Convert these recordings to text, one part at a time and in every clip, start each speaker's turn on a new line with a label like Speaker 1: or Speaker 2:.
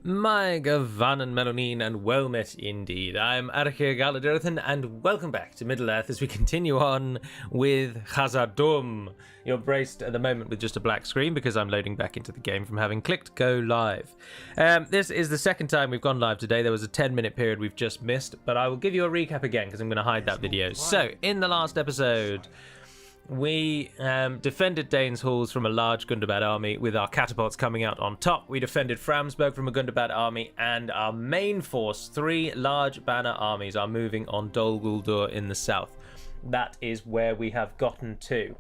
Speaker 1: My Gavanen Melonin, and well met indeed. I'm Archie Galadirthan, and welcome back to Middle-earth as we continue on with Khazad-dûm. You're braced at the moment with just a black screen because I'm loading back into the game from having clicked go live. This is the second time we've gone live today. There was a 10-minute period we've just missed, but I will give you a recap again because I'm going to hide that video. So, in the last episode, we defended Dane's halls from a large Gundabad army with our catapults coming out on top. We defended Framsburg from a Gundabad army, and our main force, 3 large banner armies, are moving on Dol Guldur in the south. That is where we have gotten to.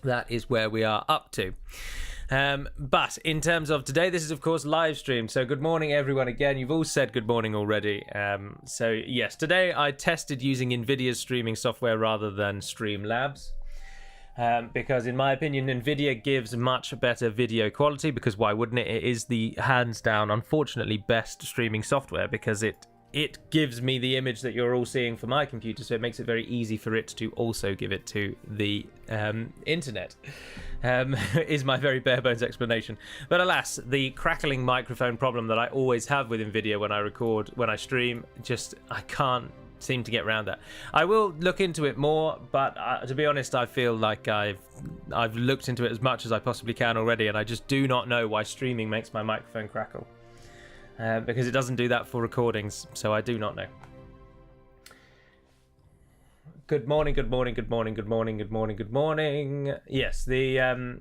Speaker 1: That is where we are up to. But in terms of today, this is of course live streamed. So good morning everyone again. You've all said good morning already. So yes, today I tested using NVIDIA's streaming software rather than Streamlabs. Because in my opinion, NVIDIA gives much better video quality, because why wouldn't it? It is the hands down, unfortunately, best streaming software because it gives me the image that you're all seeing for my computer, so it makes it very easy for it to also give it to the internet. Is my very bare bones explanation. But alas, the crackling microphone problem that I always have with NVIDIA when I record, when I stream, I can't seem to get around that. I will look into it more, but to be honest, I feel like I've looked into it as much as I possibly can already, and I just do not know why streaming makes my microphone crackle. Because it doesn't do that for recordings, so I do not know. Good morning, good morning, good morning, good morning, good morning, good morning. Yes, the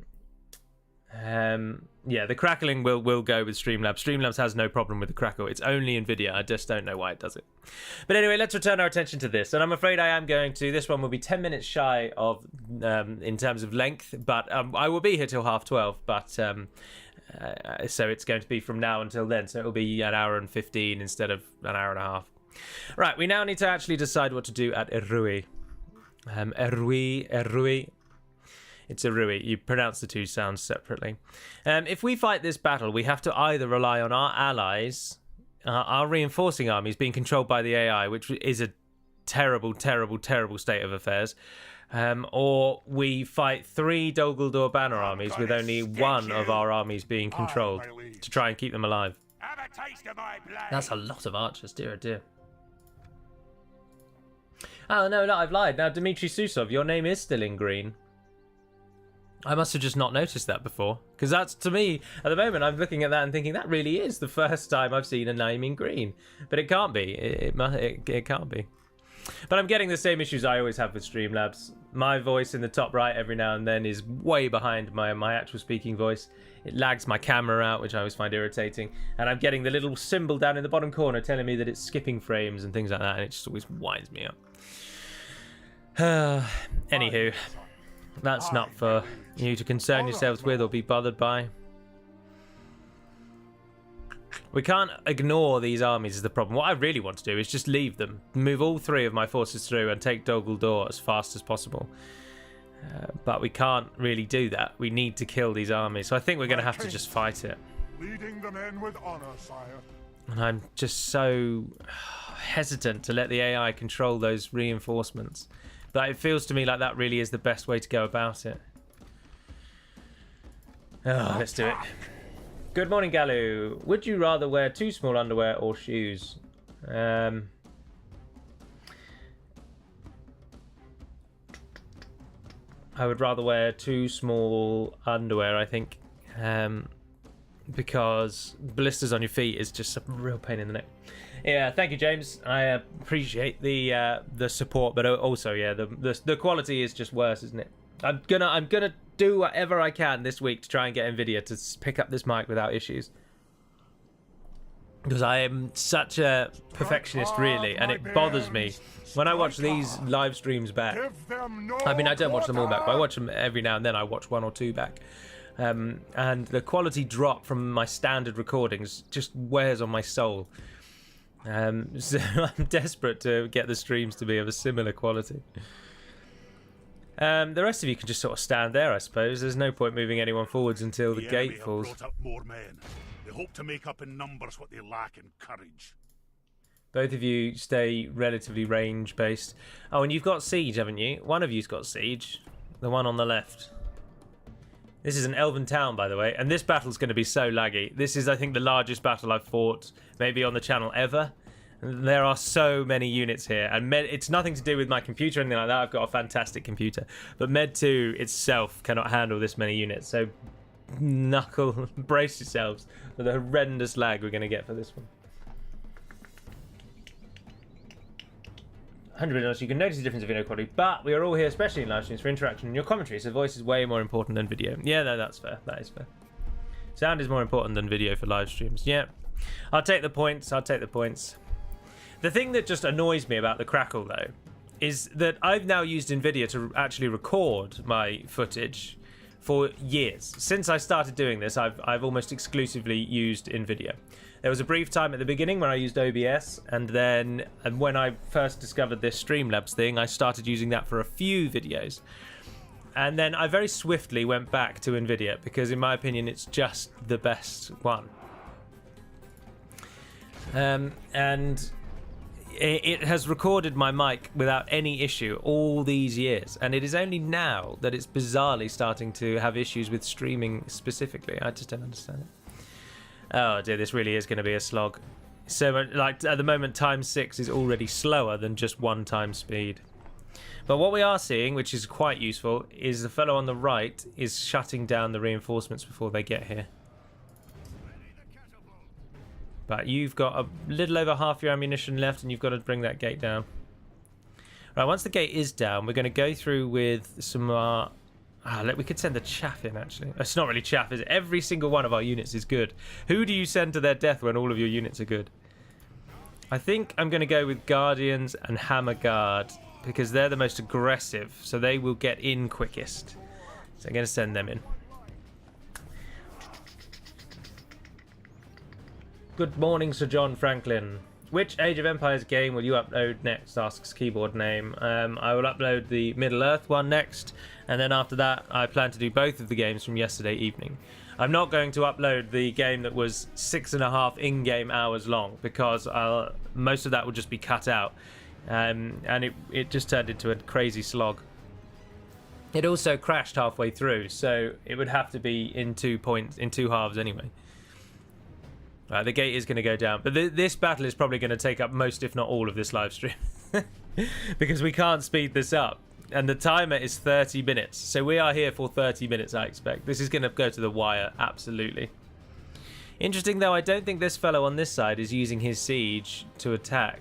Speaker 1: crackling will go with Streamlabs. Streamlabs has no problem with the crackle. It's only NVIDIA. I just don't know why it does it. But anyway, let's return our attention to this. And I'm afraid I am going to... This one will be 10 minutes shy of in terms of length, but I will be here till 12:30. But so it's going to be from now until then. So it'll be an hour and 15 instead of an hour and a half. Right, we now need to actually decide what to do at Erui. Erui. It's Erui. You pronounce the two sounds separately. If we fight this battle, we have to either rely on our allies, our reinforcing armies being controlled by the AI, which is a terrible, terrible, terrible state of affairs, or we fight 3 Dol Guldur banner armies with only one of our armies being controlled to try and keep them alive. That's a lot of archers, dear oh dear. Oh, no, I've lied. Now, Dmitry Susov, your name is still in green. I must have just not noticed that before, because that's, to me, at the moment, I'm looking at that and thinking that really is the first time I've seen a name in green. But it can't be. It can't be. But I'm getting the same issues I always have with Streamlabs. My voice in the top right every now and then is way behind my actual speaking voice. It lags my camera out, which I always find irritating. And I'm getting the little symbol down in the bottom corner telling me that it's skipping frames and things like that, and it just always winds me up. Anywho, that's not for you to concern yourselves with or be bothered by. We can't ignore these armies is the problem. What I really want to do is just leave them, move all 3 of my forces through and take Dol Guldur as fast as possible. But we can't really do that. We need to kill these armies, so I think we're going to have to just fight it.
Speaker 2: Leading the men with honor, sire.
Speaker 1: And I'm just so hesitant to let the AI control those reinforcements. But it feels to me like that really is the best way to go about it. Oh, let's do it. Good morning, Galu. Would you rather wear 2 small underwear or shoes? I would rather wear 2 small underwear, I think. Because blisters on your feet is just a real pain in the neck. Yeah, thank you, James. I appreciate the support, but also, yeah, the quality is just worse, isn't it? I'm gonna do whatever I can this week to try and get NVIDIA to pick up this mic without issues, because I am such a perfectionist, really, and it bothers me when I watch these live streams back. I mean, I don't watch them all back, but I watch them every now and then. I watch 1 or 2 back. And the quality drop from my standard recordings just wears on my soul. So I'm desperate to get the streams to be of a similar quality. The rest of you can just sort of stand there, I suppose. There's no point moving anyone forwards until the gate falls.
Speaker 2: Brought up more men. They hope to make up in numbers what they lack in courage.
Speaker 1: Both of you stay relatively range-based. Oh, and you've got siege, haven't you? One of you's got siege. The one on the left. This is an elven town, by the way, and this battle's going to be so laggy. This is, I think, the largest battle I've fought maybe on the channel ever. There are so many units here, and it's nothing to do with my computer or anything like that. I've got a fantastic computer, but Med 2 itself cannot handle this many units, so brace yourselves for the horrendous lag we're going to get for this one. 100%, you can notice the difference in video quality, but we are all here, especially in live streams, for interaction and your commentary, so voice is way more important than video. Yeah, no, that's fair. That is fair. Sound is more important than video for live streams. Yeah, I'll take the points. I'll take the points. The thing that just annoys me about the crackle, though, is that I've now used NVIDIA to actually record my footage for years. Since I started doing this, I've almost exclusively used NVIDIA. There was a brief time at the beginning when I used OBS, and then when I first discovered this Streamlabs thing, I started using that for a few videos. And then I very swiftly went back to NVIDIA because, in my opinion, it's just the best one. And it has recorded my mic without any issue all these years, and it is only now that it's bizarrely starting to have issues with streaming specifically. I just don't understand it. Oh dear, this really is going to be a slog. So, like, at the moment, times 6 is already slower than just 1 times speed. But what we are seeing, which is quite useful, is the fellow on the right is shutting down the reinforcements before they get here. But you've got a little over half your ammunition left, and you've got to bring that gate down. Right, once the gate is down, we're going to go through with some... we could send the chaff in, actually. It's not really chaff, is it? Every single one of our units is good. Who do you send to their death when all of your units are good? I think I'm going to go with Guardians and Hammer Guard, because they're the most aggressive, so they will get in quickest. So I'm going to send them in. Good morning, Sir John Franklin. Which Age of Empires game will you upload next? Asks keyboard name. I will upload the Middle-earth one next, and then after that I plan to do both of the games from yesterday evening. I'm not going to upload the game that was 6.5 in-game hours long, because most of that will just be cut out, and it just turned into a crazy slog. It also crashed halfway through, so it would have to be in 2 halves anyway. Right, the gate is going to go down, but this battle is probably going to take up most, if not all, of this live stream because we can't speed this up, and the timer is 30 minutes, so we are here for 30 minutes. I expect this is going to go to the wire, absolutely. Interesting though, I don't think this fellow on this side is using his siege to attack.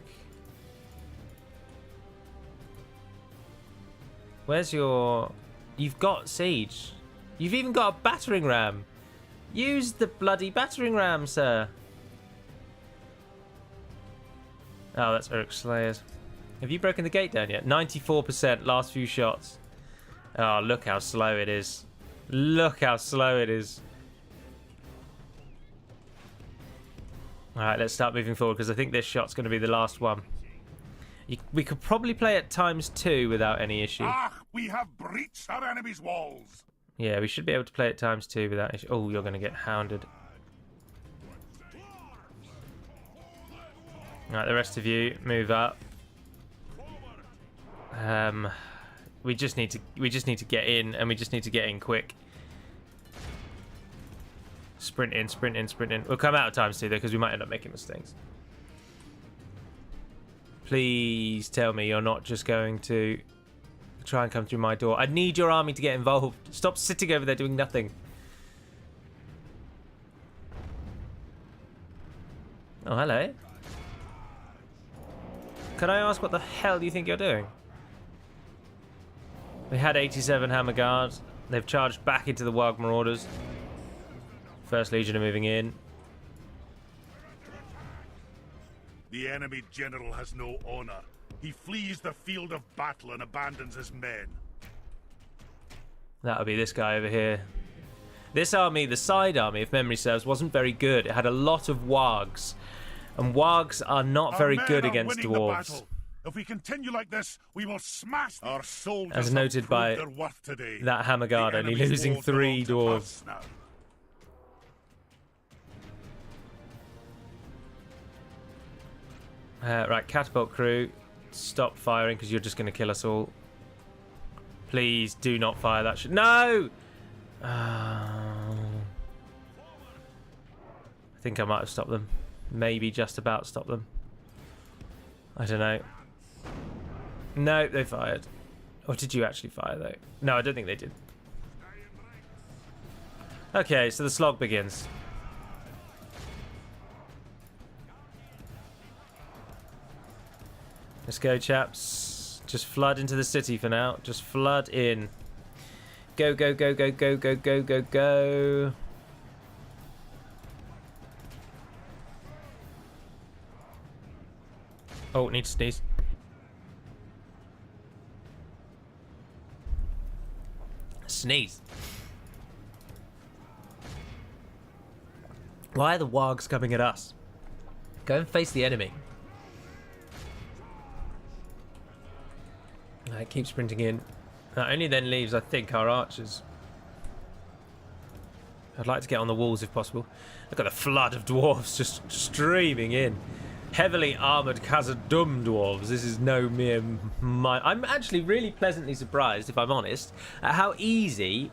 Speaker 1: Where's your... You've got siege, you've even got a battering ram. Use the bloody battering ram, sir. Oh, that's Uruk Slayers. Have you broken the gate down yet? 94%, last few shots. Oh, look how slow it is. Look how slow it is. Alright, let's start moving forward, because I think this shot's going to be the last one. We could probably play it ×2 without any issue.
Speaker 2: Ah, we have breached our enemy's walls.
Speaker 1: Yeah, we should be able to play it ×2 without issue. Oh, you're going to get hounded. Alright, the rest of you, move up. We just need to get in, and we just need to get in quick. Sprint in, sprint in, sprint in. We'll come out of ×2 though, because we might end up making mistakes. Please tell me you're not just going to try and come through my door. I need your army to get involved. Stop sitting over there doing nothing. Oh, hello. Can I ask what the hell you think you're doing? We had 87 Hammer Guards. They've charged back into the Warg Marauders. First Legion are moving in.
Speaker 2: The enemy general has no honor. He flees the field of battle and abandons his men.
Speaker 1: That'll be this guy over here. This army, the side army, if memory serves, wasn't very good. It had a lot of wargs, and wargs are not very good against dwarves.
Speaker 2: If we continue like this, we will smash our soldiers.
Speaker 1: As noted by that Hammer Guard, only losing 3 dwarves. Right, catapult crew, stop firing because you're just going to kill us all. Please do not fire that shit. No! I think I might have stopped them. Maybe just about stopped them. I don't know. No, they fired. Or did you actually fire, though? No, I don't think they did. Okay, so the slog begins. Let's go, chaps. Just flood into the city for now. Just flood in. Go, go, go, go, go, go, go, go, go. Oh, need to sneeze. Sneeze. Why are the wargs coming at us? Go and face the enemy. Right, keep sprinting in. That only then leaves, I think, our archers. I'd like to get on the walls if possible. Look at the flood of dwarves just streaming in. Heavily armoured Khazad-dûm dwarves. This is no mere I'm actually really pleasantly surprised, if I'm honest, at how easily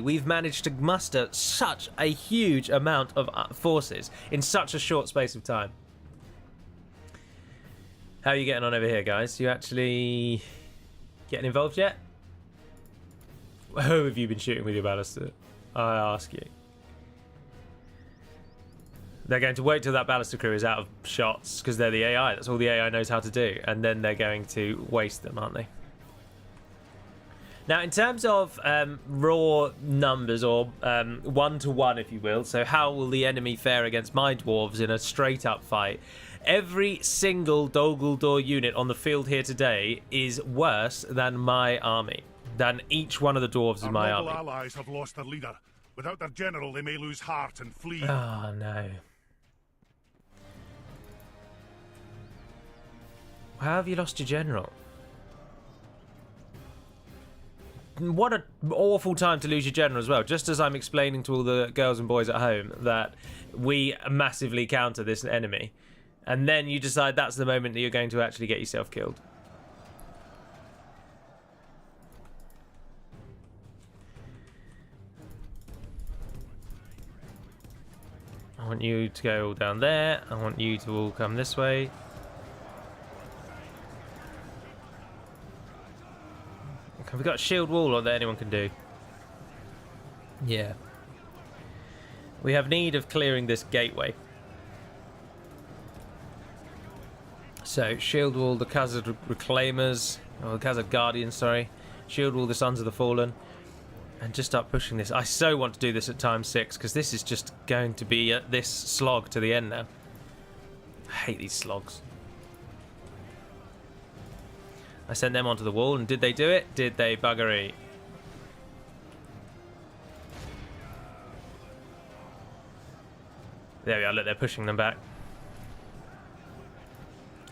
Speaker 1: we've managed to muster such a huge amount of forces in such a short space of time. How are you getting on over here, guys? You actually getting involved yet? Who have you been shooting with your ballista? I ask you. They're going to wait till that ballista crew is out of shots because they're the AI. That's all the AI knows how to do. And then they're going to waste them, aren't they? Now, in terms of raw numbers, or 1-to-1, if you will, so how will the enemy fare against my dwarves in a straight-up fight? Every single Dol unit on the field here today is worse than my army, than each one of the dwarves in my army.
Speaker 2: Our allies have lost their leader. Without their general, they may lose heart and flee.
Speaker 1: Oh, no. How have you lost your general? What an awful time to lose your general as well. Just as I'm explaining to all the girls and boys at home that we massively counter this enemy. And then you decide that's the moment that you're going to actually get yourself killed. I want you to go all down there. I want you to all come this way. Have we got a shield wall or that anyone can do? Yeah. We have need of clearing this gateway. So, shield wall the Khazad Reclaimers, or the Khazad Guardians, sorry. Shield wall the Sons of the Fallen. And just start pushing this. I so want to do this at ×6, because this is just going to be this slog to the end now. I hate these slogs. I sent them onto the wall, and did they do it? Did they buggery? There we are, look, they're pushing them back.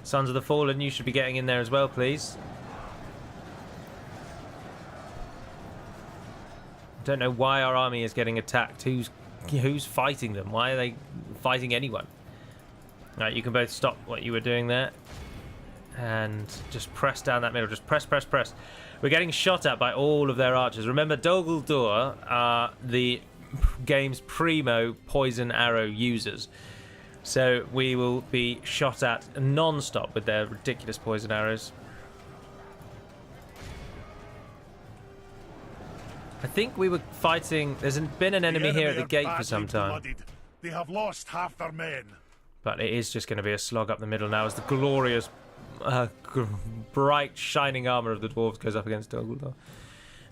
Speaker 1: Sons of the Fallen, you should be getting in there as well, please. I don't know why our army is getting attacked. Who's fighting them? Why are they fighting anyone? Right, you can both stop what you were doing there. And just press down that middle. Just press, press, press. We're getting shot at by all of their archers. Remember, Dol are the game's primo poison arrow users. So we will be shot at non-stop with their ridiculous poison arrows. I think we were fighting... There's been an enemy here at the gate for some time.
Speaker 2: Bloodied. They have lost half their men.
Speaker 1: But it is just going to be a slog up the middle now as the glorious, bright, shining armour of the dwarves goes up against Dol.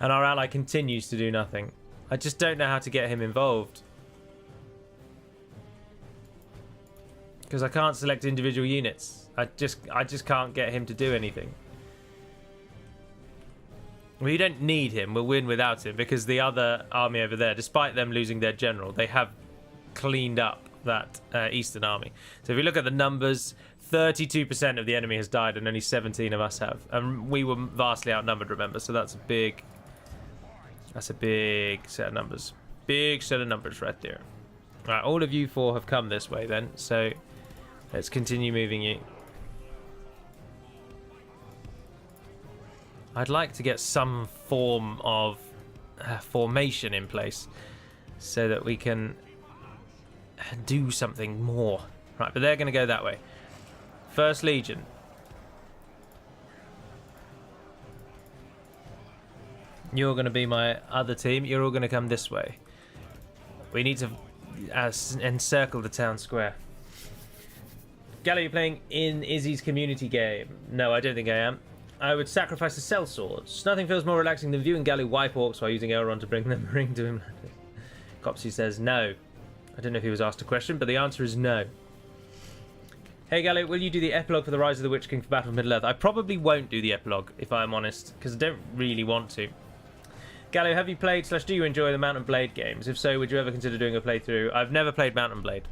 Speaker 1: And our ally continues to do nothing. I just don't know how to get him involved. Because I can't select individual units. I just can't get him to do anything. We don't need him. We'll win without him because the other army over there, despite them losing their general, they have cleaned up that eastern army. So if we look at the numbers, 32% of the enemy has died and only 17 of us have. And we were vastly outnumbered, remember? So that's a big set of numbers. Big set of numbers right there. All right, all of you four have come this way then. So let's continue moving you. I'd like to get some form of formation in place so that we can do something more. Right, but they're going to go that way. First Legion. You're going to be my other team. You're all going to come this way. We need to encircle the town square. Gally, you playing in Izzy's community game? No, I don't think I am. I would sacrifice the cell swords. Nothing feels more relaxing than viewing Gally wipe orcs while using Elrond to bring them ring to him. Copsy says no. I don't know if he was asked a question, but the answer is no. Hey Gally, will you do the epilogue for the Rise of the Witch King for Battle of Middle-earth? I probably won't do the epilogue, if I'm honest, because I don't really want to. Gallo, have you played / do you enjoy the Mount and Blade games? If so, would you ever consider doing a playthrough? I've never played Mount and Blade.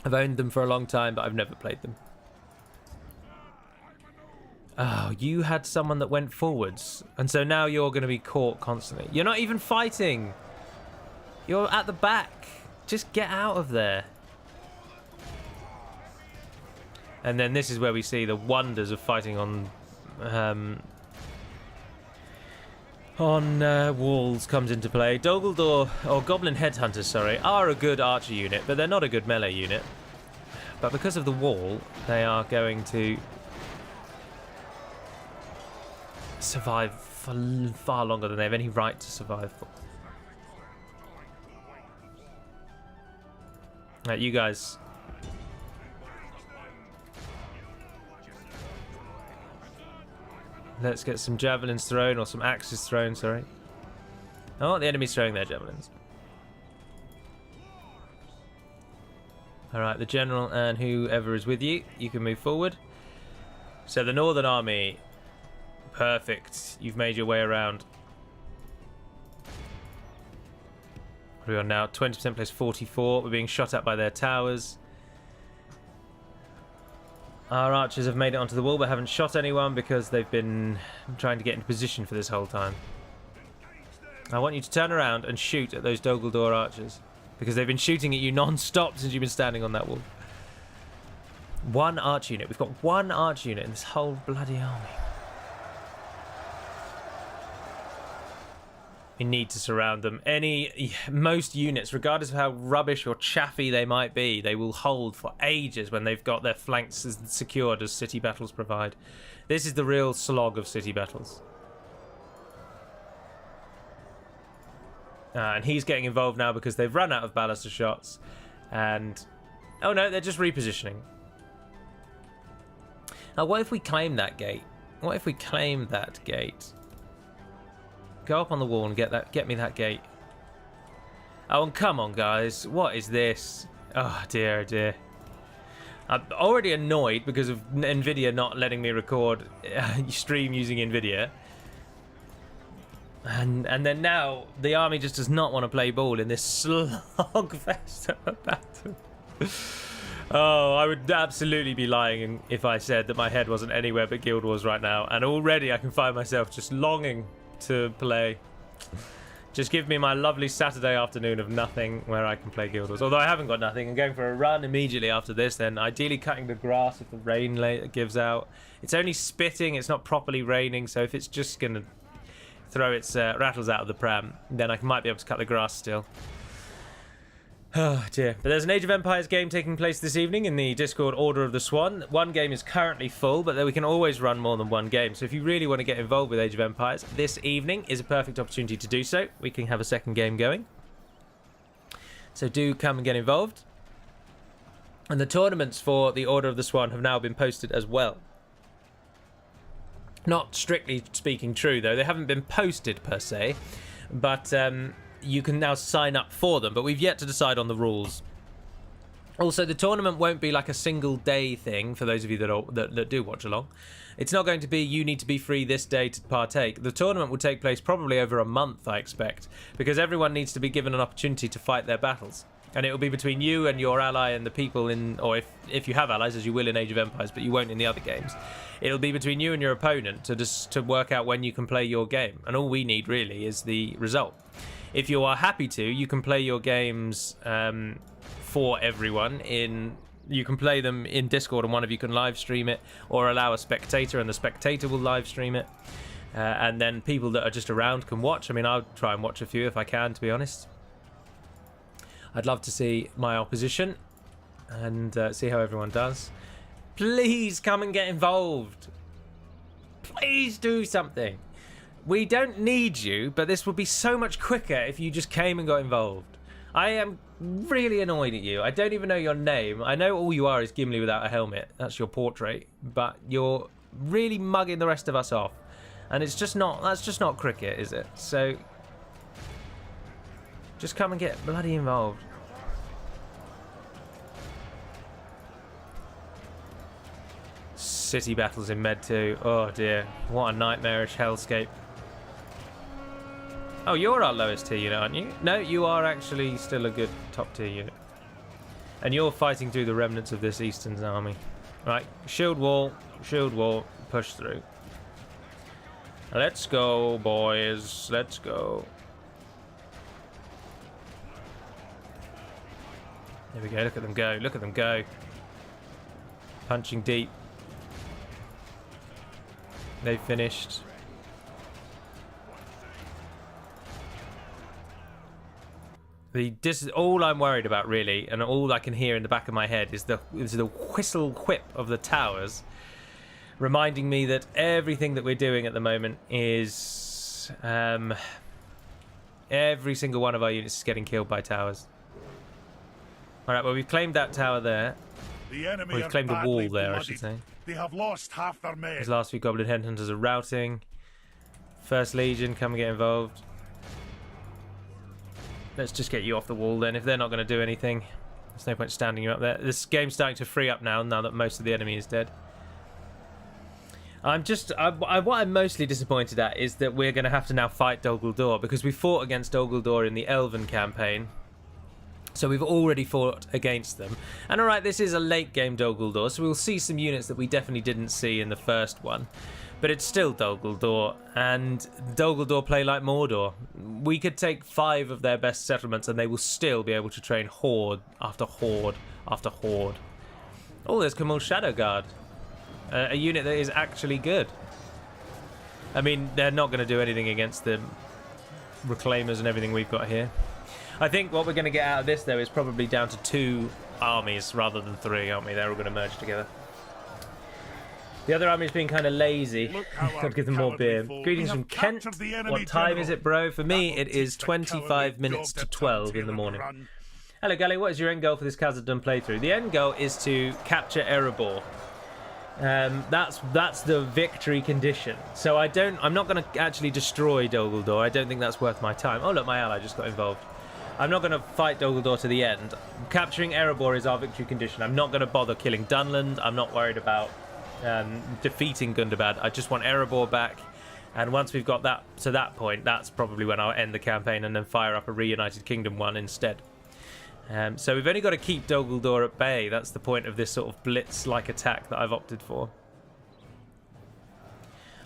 Speaker 1: I've owned them for a long time, but I've never played them. Oh, you had someone that went forwards, and so now you're going to be caught constantly. You're not even fighting. You're at the back. Just get out of there. And then this is where we see the wonders of fighting on walls comes into play. Dogaldor, or Goblin Headhunters, sorry, are a good archer unit, but they're not a good melee unit. But because of the wall, they are going to survive for far longer than they have any right to survive for. Right, you guys. Let's get some javelins thrown, or some axes thrown, sorry. Oh, the enemy's throwing their javelins. Alright, the general and whoever is with you, you can move forward. So the Northern Army, perfect. You've made your way around. We are now 20% place 44. We're being shot at by their towers. Our archers have made it onto the wall but haven't shot anyone because they've been trying to get into position for this whole time. I want you to turn around and shoot at those Dogaldor archers because they've been shooting at you non-stop since you've been standing on that wall. One arch unit. We've got one arch unit in this whole bloody army. We need to surround them. Most units, regardless of how rubbish or chaffy they might be, they will hold for ages when they've got their flanks as secured as city battles provide. This is the real slog of city battles. And he's getting involved now because they've run out of ballista shots. And oh no, they're just repositioning. Now, what if we claim that gate? What if we claim that gate? Go up on the wall and get me that gate. Oh, and come on, guys. What is this? Oh, dear, oh dear. I'm already annoyed because of NVIDIA not letting me record stream using NVIDIA. And then now the army just does not want to play ball in this slogfest of a battle. Oh, I would absolutely be lying if I said that my head wasn't anywhere but Guild Wars right now. And already I can find myself just longing to play. Just give me my lovely Saturday afternoon of nothing where I can play Guild Wars. Although I haven't got nothing. I'm going for a run immediately after this, then ideally cutting the grass if the rain gives out. It's only spitting, it's not properly raining, so if it's just going to throw its rattles out of the pram, then I might be able to cut the grass still. Oh dear. But there's an Age of Empires game taking place this evening in the Discord Order of the Swan. One game is currently full, but we can always run more than one game. So if you really want to get involved with Age of Empires, this evening is a perfect opportunity to do so. We can have a second game going. So do come and get involved. And the tournaments for the Order of the Swan have now been posted as well. Not strictly speaking true, though. They haven't been posted per se, but you can now sign up for them, but we've yet to decide on the rules. Also, the tournament won't be like a single day thing for those of you that do watch along. It's not going to be you need to be free this day to partake. The tournament will take place probably over a month, I expect, because everyone needs to be given an opportunity to fight their battles. And it will be between you and your ally and the people in, or if you have allies, as you will in Age of Empires, but you won't in the other games. It'll be between you and your opponent to work out when you can play your game. And all we need really is the result. If you are happy to, you can play your games for everyone. You can play them in Discord and one of you can live stream it, or allow a spectator and the spectator will live stream it. and then people that are just around can watch. I mean, I'll try and watch a few if I can, to be honest. I'd love to see my opposition and see how everyone does. Please come and get involved. Please do something. We don't need you, but this would be so much quicker if you just came and got involved. I am really annoyed at you. I don't even know your name. I know all you are is Gimli without a helmet. That's your portrait. But you're really mugging the rest of us off. And it's just not, that's just not cricket, is it? So, just come and get bloody involved. City battles in Med 2. Oh dear. What a nightmarish hellscape. Oh, you're our lowest tier unit, aren't you? No, you are actually still a good top tier unit. And you're fighting through the remnants of this Eastern army. Right, shield wall, push through. Let's go, boys. Let's go. There we go. Look at them go. Look at them go. Punching deep. They finished. This is all I'm worried about, really, and all I can hear in the back of my head is the whistle whip of the towers, reminding me that everything that we're doing at the moment is every single one of our units is getting killed by towers. All right, well, we've claimed that tower there.
Speaker 2: The enemy
Speaker 1: We've claimed the wall there, I should say.
Speaker 2: They have lost half their men.
Speaker 1: These last few Goblin Headhunters are routing. First Legion, come and get involved. Let's just get you off the wall then. If they're not going to do anything, there's no point standing you up there. This game's starting to free up now that most of the enemy is dead. What I'm mostly disappointed at is that we're going to have to now fight Dol Guldur, because we fought against Dol Guldur in the Elven campaign. So we've already fought against them. And alright, this is a late game Dol Guldur, so we'll see some units that we definitely didn't see in the first one. But it's still Dol Guldur, and Dol Guldur play like Mordor. We could take 5 of their best settlements and they will still be able to train horde after horde after horde. Oh, there's Kamal Shadow Guard. A unit that is actually good. I mean, they're not going to do anything against the Reclaimers and everything we've got here. I think what we're going to get out of this, though, is probably down to 2 armies rather than 3, aren't we? They're all going to merge together. The other army's being kind of lazy. Gotta give them more beer. Greetings from Kent. What time is it, bro? For me, it is 25 minutes to 12 in the morning. Hello, Gally. What is your end goal for this Khazad-dûm playthrough? The end goal is to capture Erebor. That's the victory condition. So I'm not going to actually destroy Dol Guldur. I don't think that's worth my time. Oh, look, my ally just got involved. I'm not going to fight Dol Guldur to the end. Capturing Erebor is our victory condition. I'm not going to bother killing Dunland. I'm not worried about defeating Gundabad. I just want Erebor back, and once we've got that to that point, that's probably when I'll end the campaign and then fire up a Reunited Kingdom one instead. So we've only got to keep Dol Guldur at bay. That's the point of this sort of blitz-like attack that I've opted for.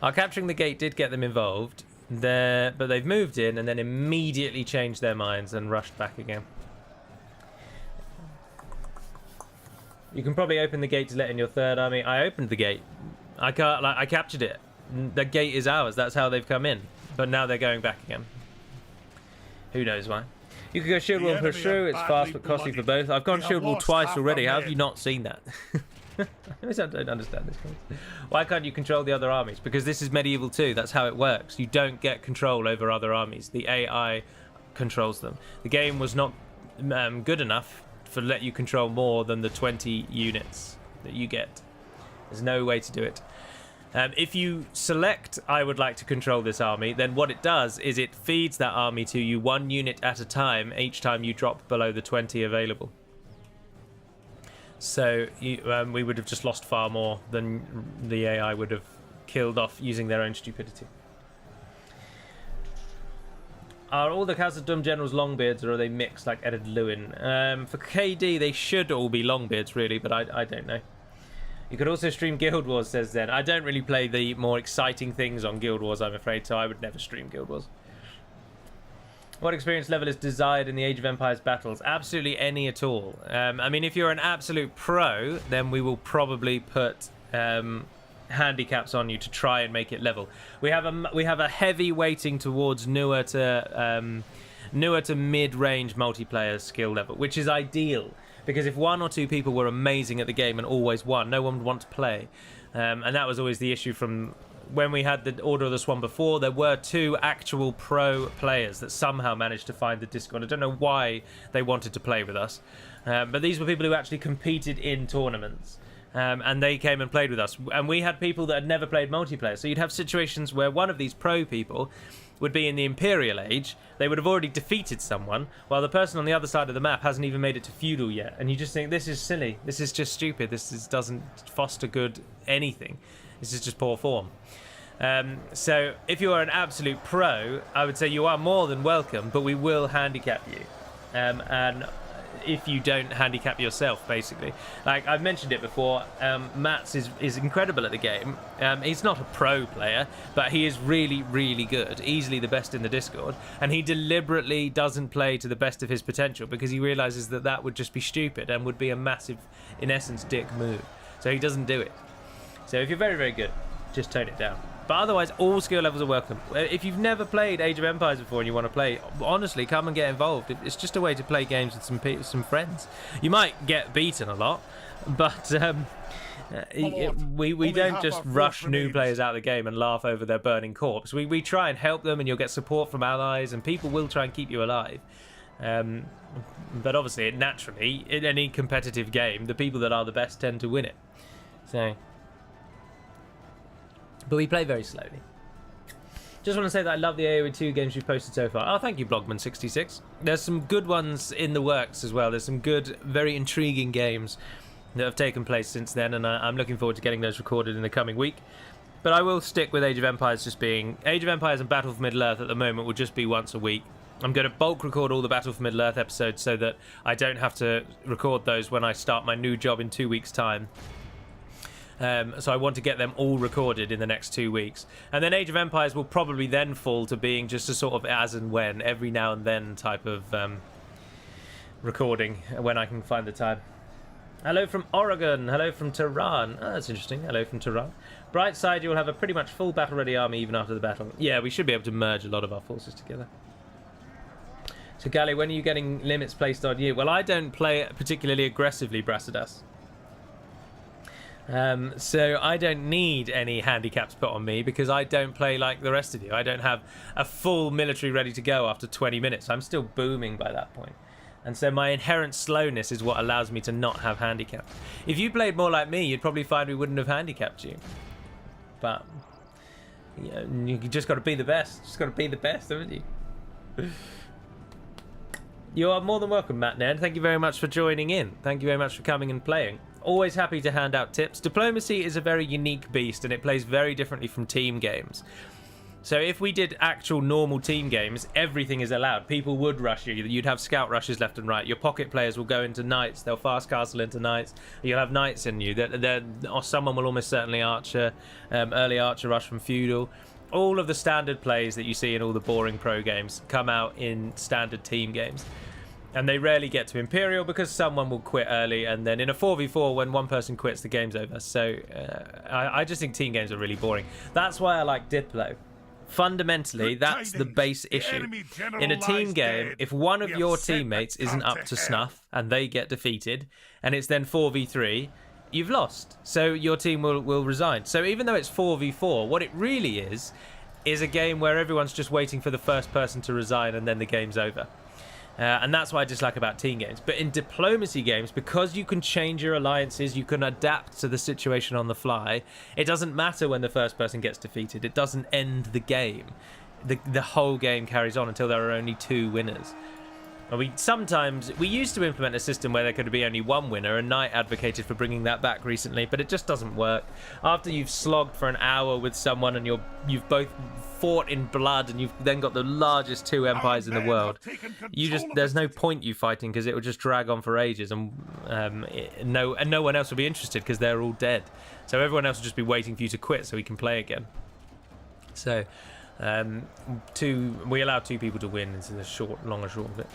Speaker 1: Our capturing the gate did get them involved there, but they've moved in and then immediately changed their minds and rushed back again. You can probably open the gate to let in your third army. I opened the gate. I captured it. The gate is ours. That's how they've come in. But now they're going back again. Who knows why? You can go shield wall and push through. It's fast but costly for both. I've gone shield wall twice already. How have you not seen that? I don't understand this. Why can't you control the other armies? Because this is medieval 2. That's how it works. You don't get control over other armies. The AI controls them. The game was not good enough to let you control more than the 20 units that you get. There's no way to do it. If you select, I would like to control this army, then what it does is it feeds that army to you 1 unit at a time each time you drop below the 20 available. So we would have just lost far more than the AI would have killed off using their own stupidity. Are all the Khazad-dûm generals longbeards, or are they mixed like Eddard Lewin? For KD, they should all be longbeards, really, but I don't know. You could also stream Guild Wars, says Zen. I don't really play the more exciting things on Guild Wars, I'm afraid, so I would never stream Guild Wars. What experience level is desired in the Age of Empires battles? Absolutely any at all. I mean, if you're an absolute pro, then we will probably put handicaps on you to try and make it level. We have a heavy weighting towards newer to mid-range multiplayer skill level, which is ideal, because if 1 or 2 people were amazing at the game and always won, no one would want to play. And that was always the issue from when we had the Order of the Swan before. There were 2 actual pro players that somehow managed to find the Discord. I don't know why they wanted to play with us, but these were people who actually competed in tournaments. And they came and played with us. And we had people that had never played multiplayer. So you'd have situations where one of these pro people would be in the Imperial Age. They would have already defeated someone, while the person on the other side of the map hasn't even made it to Feudal yet. And you just think, this is silly. This is just stupid. Doesn't foster good anything. This is just poor form. So if you are an absolute pro, I would say you are more than welcome, but we will handicap you. And if you don't handicap yourself, basically. Like I've mentioned it before, Mats is incredible at the game. He's not a pro player, but he is really, really good, easily the best in the Discord, and he deliberately doesn't play to the best of his potential because he realizes that that would just be stupid and would be a massive, in essence, dick move. So he doesn't do it. So if you're very, very good, just tone it down. But otherwise, all skill levels are welcome. If you've never played Age of Empires before and you want to play, honestly, come and get involved. It's just a way to play games with some friends. You might get beaten a lot, but we don't just rush new players out of the game and laugh over their burning corpse. We try and help them, and you'll get support from allies, and people will try and keep you alive. But obviously, naturally, in any competitive game, the people that are the best tend to win it. So... But we play very slowly. Just want to say that I love the AoE 2 games you've posted so far. Oh, thank you, Blogman66. There's some good ones in the works as well. There's some good, very intriguing games that have taken place since then, and I'm looking forward to getting those recorded in the coming week. But I will stick with Age of Empires just being... Age of Empires and Battle for Middle-earth at the moment will just be once a week. I'm going to bulk record all the Battle for Middle-earth episodes so that I don't have to record those when I start my new job in 2 weeks' time. So I want to get them all recorded in the next 2 weeks. And then Age of Empires will probably then fall to being just a sort of as and when, every now and then type of recording when I can find the time. Hello from Oregon. Hello from Tehran. Oh, that's interesting. Hello from Tehran. Bright side, you'll have a pretty much full battle-ready army even after the battle. Yeah, we should be able to merge a lot of our forces together. So, Gally, when are you getting limits placed on you? Well, I don't play particularly aggressively, Brasidas. So I don't need any handicaps put on me because I don't play like the rest of you. I don't have a full military ready to go after 20 minutes. I'm still booming by that point. And so my inherent slowness is what allows me to not have handicaps. If you played more like me, you'd probably find we wouldn't have handicapped you. But you just got to be the best. Just got to be the best, haven't you? You are more than welcome, Matt Nairn. Thank you very much for joining in. Thank you very much for coming and playing. Always happy to hand out tips. Diplomacy is a very unique beast, and it plays very differently from team games. So if we did actual normal team games, everything is allowed. People would rush you. You'd have scout rushes left and right. Your pocket players will go into knights. They'll fast castle into knights. You'll have knights in you. Or someone will almost certainly archer, early archer rush from feudal. All of the standard plays that you see in all the boring pro games come out in standard team games. And they rarely get to Imperial because someone will quit early, and then in a 4v4, when one person quits, the game's over. So I just think team games are really boring. That's why I like Diplo. Fundamentally, that's the base issue. In a team game, if one of your teammates isn't up to snuff and they get defeated, and it's then 4v3, you've lost. So your team will resign. So even though it's 4v4, what it really is a game where everyone's just waiting for the first person to resign and then the game's over. And that's what I dislike about team games. But in diplomacy games, because you can change your alliances, you can adapt to the situation on the fly, it doesn't matter when the first person gets defeated. It doesn't end the game. The whole game carries on until there are only 2 winners. And we used to implement a system where there could be only 1 winner, and Knight advocated for bringing that back recently, but it just doesn't work. After you've slogged for an hour with someone and you've both fought in blood, and you've then got the largest 2 empires in the world, there's no point you fighting because it will just drag on for ages, and no one else will be interested because they're all dead. So everyone else will just be waiting for you to quit so we can play again. So we allow 2 people to win. It's the long and short of it.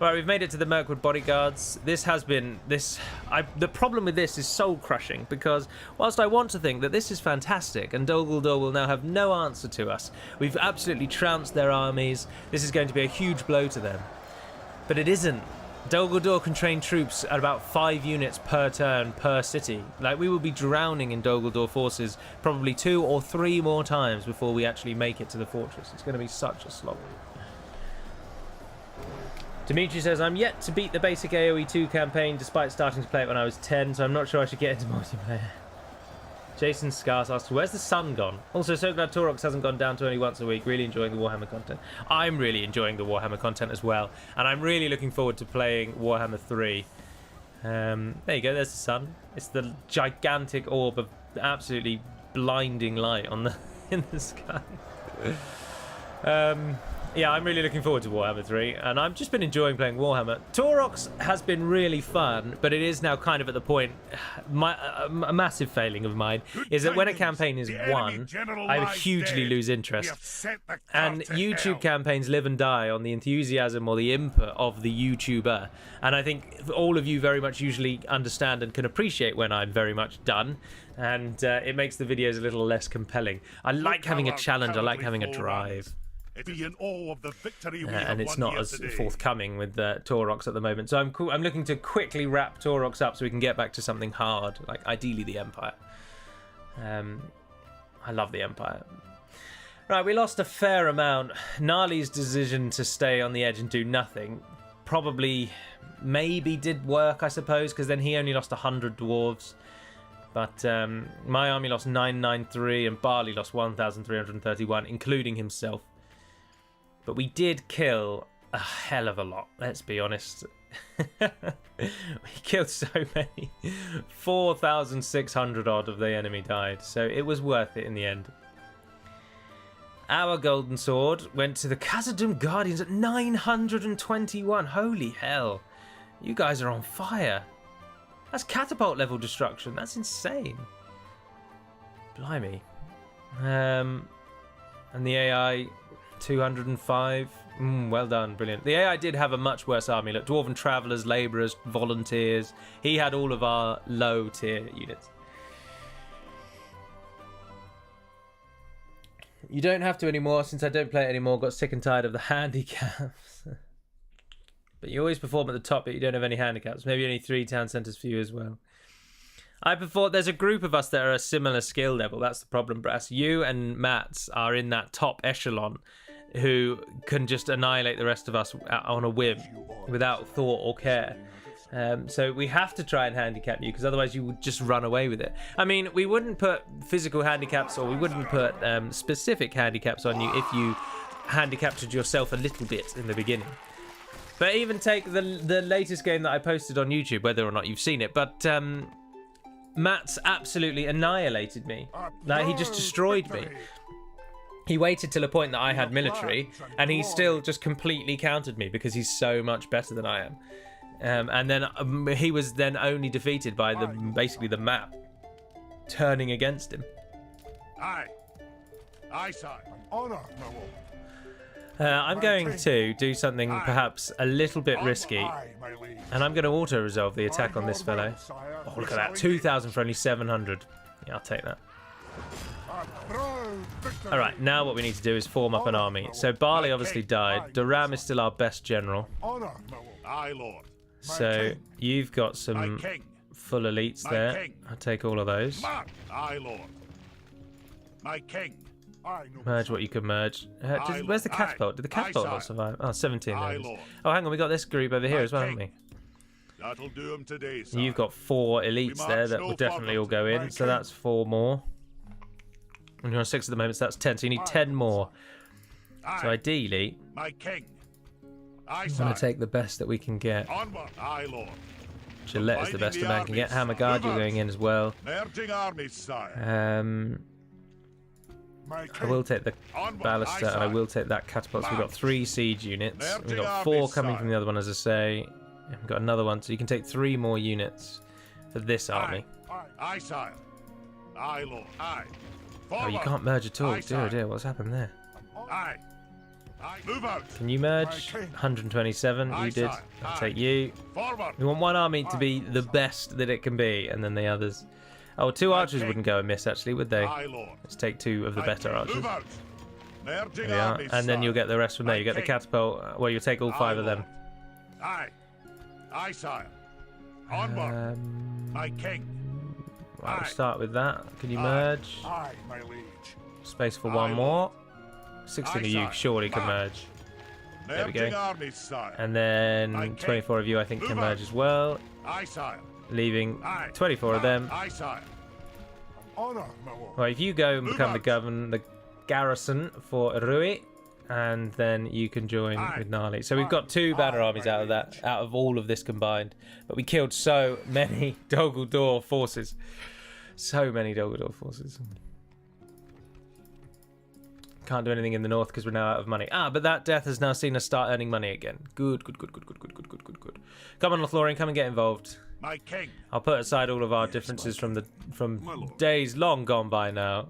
Speaker 1: Right, we've made it to the Mirkwood bodyguards. This has been the problem with this is soul crushing, because whilst I want to think that this is fantastic and Dol Guldur will now have no answer to us, we've absolutely trounced their armies. This is going to be a huge blow to them, but it isn't. Dol Guldur can train troops at about 5 units per turn per city. Like, we will be drowning in Dol Guldur forces probably 2 or 3 more times before we actually make it to the fortress. It's going to be such a slog. Dimitri says, I'm yet to beat the basic AoE 2 campaign despite starting to play it when I was 10, so I'm not sure I should get into multiplayer. Jason Scars asks, where's the sun gone? Also, so glad Taurox hasn't gone down to only once a week. Really enjoying the Warhammer content. I'm really enjoying the Warhammer content as well. And I'm really looking forward to playing Warhammer 3. There you go, there's the sun. It's the gigantic orb of absolutely blinding light on the in the sky. Yeah, I'm really looking forward to Warhammer 3, and I've just been enjoying playing Warhammer. Taurox has been really fun, but it is now kind of at the point, a massive failing of mine, is that when a campaign is won, I hugely lose interest. And YouTube campaigns live and die on the enthusiasm or the input of the YouTuber. And I think all of you very much usually understand and can appreciate when I'm very much done. And it makes the videos a little less compelling. I like having a challenge, I like having a drive. And it's not as forthcoming with Taurox at the moment. So I'm looking to quickly wrap Taurox up so we can get back to something hard, like ideally the Empire. I love the Empire. Right, we lost a fair amount. Gnarly's decision to stay on the edge and do nothing probably maybe did work, I suppose, because then he only lost 100 dwarves. But my army lost 993 and Barley lost 1,331, including himself. But we did kill a hell of a lot, let's be honest. We killed so many. 4,600 odd of the enemy died, so it was worth it in the end. Our golden sword went to the Khazad-dûm Guardians at 921. Holy hell. You guys are on fire. That's catapult level destruction. That's insane. Blimey. And the AI... 205. Well done, brilliant. The AI did have a much worse army. Look, Dwarven Travellers, Labourers, Volunteers. He had all of our low tier units. You don't have to anymore since I don't play it anymore. Got sick and tired of the handicaps. But you always perform at the top, but you don't have any handicaps. Maybe only 3 town centres for you as well. I perform. There's a group of us that are a similar skill level. That's the problem, Brass. You and Mats are in that top echelon, who can just annihilate the rest of us on a whim without thought or care. So we have to try and handicap you, because otherwise you would just run away with it. I mean, we wouldn't put physical handicaps, or we wouldn't put specific handicaps on you if you handicapped yourself a little bit in the beginning. But even take the latest game that I posted on YouTube, whether or not you've seen it, but Matt's absolutely annihilated me. Like, he just destroyed me. He waited till a point that I had military, and he still just completely countered me because he's so much better than I am. And then he was then only defeated by basically the map turning against him.
Speaker 2: Aye, sir.
Speaker 1: I'm going to do something perhaps a little bit risky, and I'm going to auto-resolve the attack on this fellow. Oh, look at that. 2,000 for only 700. Yeah, I'll take that. Alright, now what we need to do is form up an army. So Barley obviously died. Duram is still our best general. So you've got some full elites there. I'll take all of those. Merge what you can merge. Where's the catapult? Did the catapult not survive? Oh, 17 there. Oh, hang on, we got this group over here as well, haven't we? You've got 4 elites there that will definitely all go in, so that's 4 more. And you're on 6 at the moment, so that's 10. So you need 10 more. So ideally, I'm going to take the best that we can get. Gillette is the best a man can get. Hammer Guard, you're going in as well. I will take the ballista, and I will take that catapult. So we've got 3 siege units. We've got 4 coming from the other one, as I say. And we've got another one, so you can take 3 more units for this army. Oh, you can't merge at all. Dear, dear, what's happened there?
Speaker 2: Move out.
Speaker 1: Can you merge? 127, you did. I'll take you.
Speaker 2: Forward.
Speaker 1: We want one army to be the best that it can be, and then the others. Oh, two archers wouldn't go amiss, actually, would they?
Speaker 2: Aye, Lord.
Speaker 1: Let's take two of the better archers.
Speaker 2: Move out. Merging
Speaker 1: There we are.
Speaker 2: armies,
Speaker 1: And then
Speaker 2: sire.
Speaker 1: you'll get the rest from there. You get the catapult. Well, you'll take all five of them.
Speaker 2: Aye. Aye, sire. Onward. My king.
Speaker 1: Right, we'll
Speaker 2: Aye.
Speaker 1: start with that. Can you merge?
Speaker 2: Aye, my liege.
Speaker 1: Space for
Speaker 2: Aye,
Speaker 1: one more.
Speaker 2: Lord.
Speaker 1: 16 of
Speaker 2: Aye,
Speaker 1: you
Speaker 2: sire.
Speaker 1: surely can
Speaker 2: March.
Speaker 1: merge. There we go.
Speaker 2: Merging armies, sire.
Speaker 1: And then
Speaker 2: My king.
Speaker 1: 24 of you, I think, can
Speaker 2: Move
Speaker 1: merge
Speaker 2: out.
Speaker 1: as well.
Speaker 2: Aye, sire.
Speaker 1: Leaving
Speaker 2: Aye.
Speaker 1: 24 of them.
Speaker 2: Aye, sire. Honor, my lord.
Speaker 1: Right, if you go and
Speaker 2: Move
Speaker 1: become
Speaker 2: out.
Speaker 1: the garrison for Rui, and then you can join
Speaker 2: Aye.
Speaker 1: with Gnarly. So we've got two banner
Speaker 2: Aye,
Speaker 1: armies
Speaker 2: my
Speaker 1: out of that, out of all of this combined. But we killed so many Dogaldor forces. So many Dogaldor forces. Can't do anything in the north because we're now out of money. Ah, but that death has now seen us start earning money again. Good, good, good, good, good, good, good, good, good, good. Come on, Lothlorien, come and get involved.
Speaker 2: My king.
Speaker 1: I'll put aside all of our differences from days long gone by now,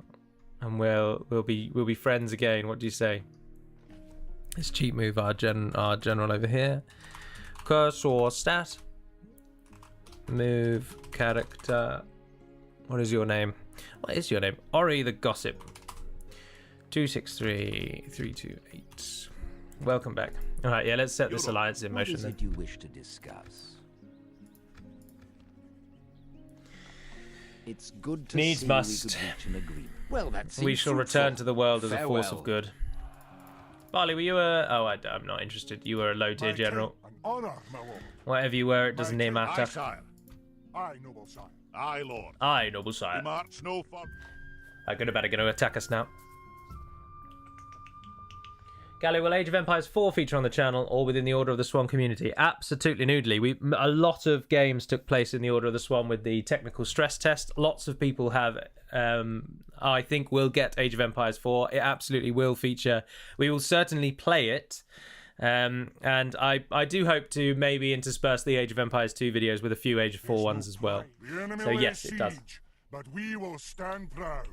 Speaker 1: and we'll be friends again. What do you say? Let's cheat move our general over here. Cursor stat. Move character. What is your name? What is your name? Ori the Gossip. 263328. Welcome back. All right, yeah, let's set this alliance in motion
Speaker 3: What is
Speaker 1: then.
Speaker 3: it you wish to discuss? It's good to
Speaker 1: Needs
Speaker 3: see
Speaker 1: must.
Speaker 3: we could reach an agreement. Well, that seems
Speaker 1: We shall
Speaker 3: fruitful.
Speaker 1: return to the world as a force
Speaker 3: Farewell.
Speaker 1: of good. Barley, were you a... Oh, I'm not interested. You were a low-tier general.
Speaker 2: Honor, my lord.
Speaker 1: Whatever you were, it doesn't near
Speaker 2: Aye,
Speaker 1: matter.
Speaker 2: sire. Aye, noble sire. Aye, lord.
Speaker 1: Aye, noble
Speaker 2: We
Speaker 1: sire.
Speaker 2: march no further.
Speaker 1: I'm going to attack us now. Gally, will Age of Empires 4 feature on the channel or within the Order of the Swan community? Absolutely noodly. A lot of games took place in the Order of the Swan with the technical stress test. Lots of people have, I think, will get Age of Empires 4. It absolutely will feature. We will certainly play it. And I do hope to maybe intersperse the Age of Empires 2 videos with a few Age of 4 ones as well.
Speaker 2: The enemy
Speaker 1: So
Speaker 2: lays
Speaker 1: yes, it does.
Speaker 2: siege, but we will stand proud.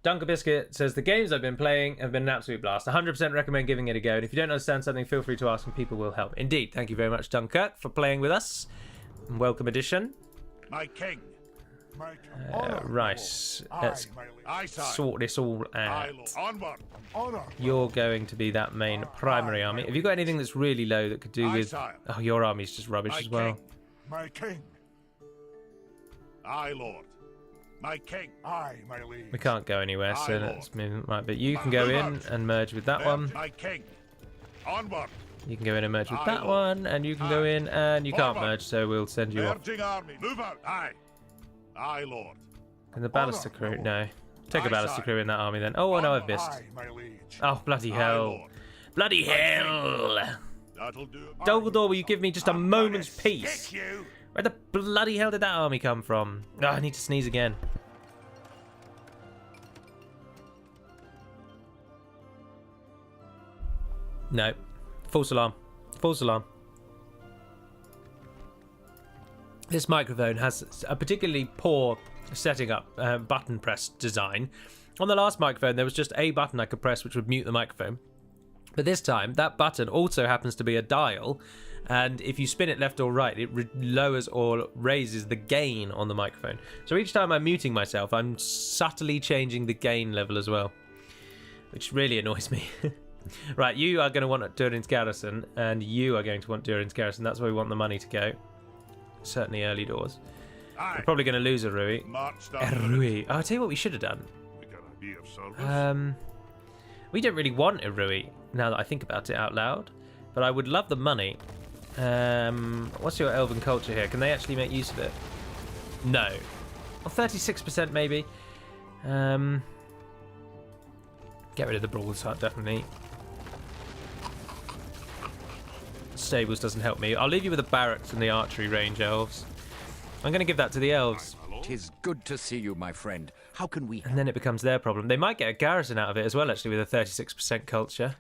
Speaker 1: Dunker Biscuit says, the games I've been playing have been an absolute blast. 100% recommend giving it a go. And if you don't understand something, feel free to ask and people will help. Indeed. Thank you very much, Dunkirk, for playing with us. Welcome edition.
Speaker 2: My king. My king.
Speaker 1: Right. Let's
Speaker 2: Aye, sire.
Speaker 1: sort this all
Speaker 2: Aye,
Speaker 1: out.
Speaker 2: lord. Onward. Honor.
Speaker 1: You're going to be that main primary army. Have you got anything that's really low that could do
Speaker 2: Aye,
Speaker 1: with...
Speaker 2: sire.
Speaker 1: Oh, your army's just rubbish
Speaker 2: My
Speaker 1: as well.
Speaker 2: king. My king. Aye, lord. My king. Aye, my liege.
Speaker 1: We can't go anywhere, so
Speaker 2: Aye,
Speaker 1: let's move. Right, but you can go in and merge with that one.
Speaker 2: My king. Onward.
Speaker 1: You can go in and merge with
Speaker 2: Aye,
Speaker 1: that
Speaker 2: Lord.
Speaker 1: one, and you can go in and you can't
Speaker 2: Forward.
Speaker 1: merge, so we'll send you off.
Speaker 2: Merging army. Move out. Aye. Aye, lord.
Speaker 1: And the Ballister
Speaker 2: Honor,
Speaker 1: crew,
Speaker 2: Lord.
Speaker 1: no. Take a
Speaker 2: Aye,
Speaker 1: Ballister
Speaker 2: sire.
Speaker 1: crew in that army then. Oh, no, I've missed.
Speaker 2: Aye, my liege.
Speaker 1: Oh, bloody
Speaker 2: Aye,
Speaker 1: hell.
Speaker 2: lord.
Speaker 1: Bloody
Speaker 2: My king.
Speaker 1: hell.
Speaker 2: That'll do.
Speaker 1: Dumbledore, will you give me just a
Speaker 2: I'm
Speaker 1: moment's
Speaker 2: gonna
Speaker 1: peace?
Speaker 2: stick you.
Speaker 1: Where the bloody hell did that army come from? Oh, I need to sneeze again. No. False alarm. False alarm. This microphone has a particularly poor setting up button press design. On the last microphone, there was just a button I could press which would mute the microphone. But this time, that button also happens to be a dial, and if you spin it left or right, it lowers or raises the gain on the microphone. So each time I'm muting myself, I'm subtly changing the gain level as well, which really annoys me. Right, you are going to want Durin's Garrison, and you are going to want Durin's Garrison. That's where we want the money to go. Certainly early doors.
Speaker 2: Aye.
Speaker 1: We're probably going to lose a Rui.
Speaker 2: March
Speaker 1: A
Speaker 2: down.
Speaker 1: Rui. Oh, I'll tell you what we should have done.
Speaker 2: We gotta be of service.
Speaker 1: We don't really want a Rui, now that I think about it out loud. But I would love the money. What's your elven culture here? Can they actually make use of it? No. Well, 36% maybe. Get rid of the broadsword, definitely. Stables doesn't help me. I'll leave you with the barracks and the archery range elves. I'm going to give that to the elves.
Speaker 3: 'Tis good to see you, my friend. How can we help?
Speaker 1: And then it becomes their problem. They might get a garrison out of it as well, actually, with a 36% culture.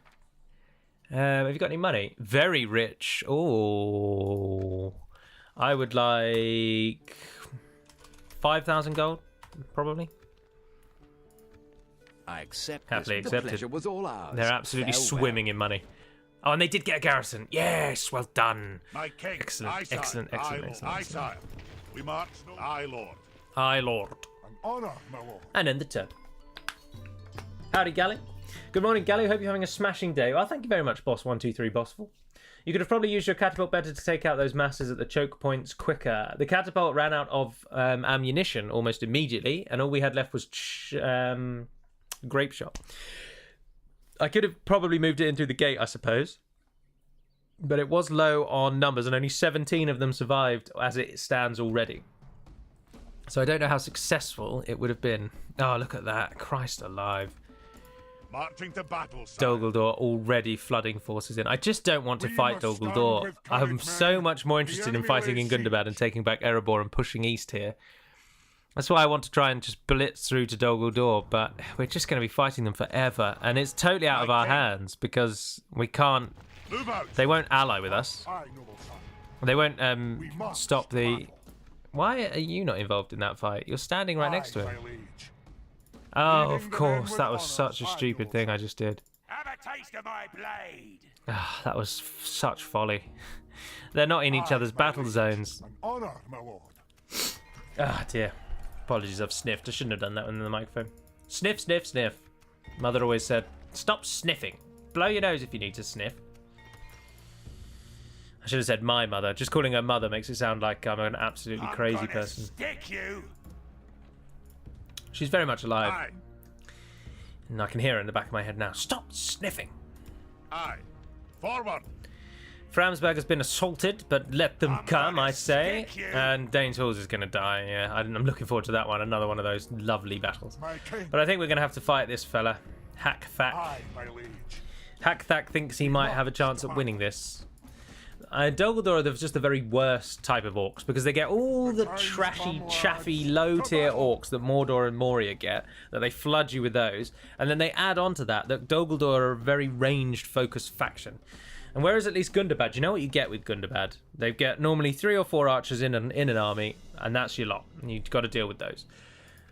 Speaker 1: Have you got any money? Very rich. Oh, I would like 5,000 gold, probably.
Speaker 3: I accept.
Speaker 1: Happily
Speaker 3: this.
Speaker 1: accepted.
Speaker 3: The pleasure was all ours.
Speaker 1: They're absolutely
Speaker 3: Farewell.
Speaker 1: swimming in money. Oh, and they did get a garrison. Yes, well done.
Speaker 2: My king,
Speaker 1: Excellent,
Speaker 2: aye, sire.
Speaker 1: excellent,
Speaker 2: Aye,
Speaker 1: excellent,
Speaker 2: lord.
Speaker 1: excellent,
Speaker 2: Aye,
Speaker 1: excellent.
Speaker 2: sire. We march no. Aye, lord.
Speaker 1: Aye, Lord.
Speaker 2: An honor, my lord.
Speaker 1: And end the turn. Howdy, Galley. Good morning, Galley. Hope you're having a smashing day. Well, thank you very much, Boss 123 Bossful. You could have probably used your catapult better to take out those masses at the choke points quicker. The catapult ran out of ammunition almost immediately, and all we had left was grape shot. I could have probably moved it in through the gate, I suppose. But it was low on numbers, and only 17 of them survived as it stands already. So I don't know how successful it would have been. Oh, look at that. Christ alive.
Speaker 2: Marching to battle, sire.
Speaker 1: Dol Guldur already flooding forces in. I just don't want to
Speaker 2: We
Speaker 1: fight
Speaker 2: must
Speaker 1: Dol
Speaker 2: stand
Speaker 1: Guldur.
Speaker 2: with
Speaker 1: I'm
Speaker 2: courage,
Speaker 1: so
Speaker 2: man.
Speaker 1: much more
Speaker 2: The
Speaker 1: interested in
Speaker 2: enemy
Speaker 1: fighting in
Speaker 2: lays
Speaker 1: Gundabad and
Speaker 2: siege.
Speaker 1: taking back Erebor and pushing east here. That's why I want to try and just blitz through to Dol Guldur, but we're just going to be fighting them forever. And it's totally out of our hands because we can't...
Speaker 2: Move out.
Speaker 1: They won't ally with us.
Speaker 2: Aye, noble sire.
Speaker 1: They won't
Speaker 2: must
Speaker 1: stop the...
Speaker 2: battle.
Speaker 1: Why are you not involved in that fight? You're standing right next to
Speaker 2: Aye,
Speaker 1: him.
Speaker 2: my liege.
Speaker 1: Oh,
Speaker 2: Leading
Speaker 1: of
Speaker 2: the
Speaker 1: course.
Speaker 2: men with
Speaker 1: That was
Speaker 2: honour.
Speaker 1: such a
Speaker 2: Aye,
Speaker 1: stupid
Speaker 2: noble
Speaker 1: thing
Speaker 2: sire.
Speaker 1: I just did.
Speaker 2: Have a taste of my blade.
Speaker 1: Ah, that was such folly. They're not in each
Speaker 2: Aye,
Speaker 1: other's
Speaker 2: my
Speaker 1: battle
Speaker 2: liege.
Speaker 1: zones.
Speaker 2: An honor, my lord.
Speaker 1: Ah, dear. Apologies, I've sniffed. I shouldn't have done that in the microphone. Sniff, sniff, sniff. Mother always said, stop sniffing. Blow your nose if you need to sniff. I should have said my mother. Just calling her mother makes it sound like I'm an absolutely
Speaker 2: I'm
Speaker 1: crazy
Speaker 2: gonna
Speaker 1: person.
Speaker 2: Stick you.
Speaker 1: She's very much alive.
Speaker 2: Aye.
Speaker 1: And I can hear her in the back of my head now. Stop sniffing.
Speaker 2: Aye. Forward.
Speaker 1: Framsberg has been assaulted, but let them
Speaker 2: I'm
Speaker 1: come,
Speaker 2: gonna
Speaker 1: I say.
Speaker 2: stick you.
Speaker 1: And Dane's Halls is going to die. Yeah, I'm looking forward to that one. Another one of those lovely battles.
Speaker 2: My king.
Speaker 1: But I think we're going to have to fight this fella. Hack-Thack.
Speaker 2: Aye, my liege.
Speaker 1: Hack-Thack thinks he might have a chance at winning this. Dol Guldur are just the very worst type of orcs because they get all the trashy, chaffy, low-tier orcs that Mordor and Moria get, that they flood you with those, and then they add on to that Dol Guldur are a very ranged, focused faction. And whereas at least Gundabad, you know what you get with Gundabad? They get normally 3 or 4 archers in an army, and that's your lot. And you've got to deal with those.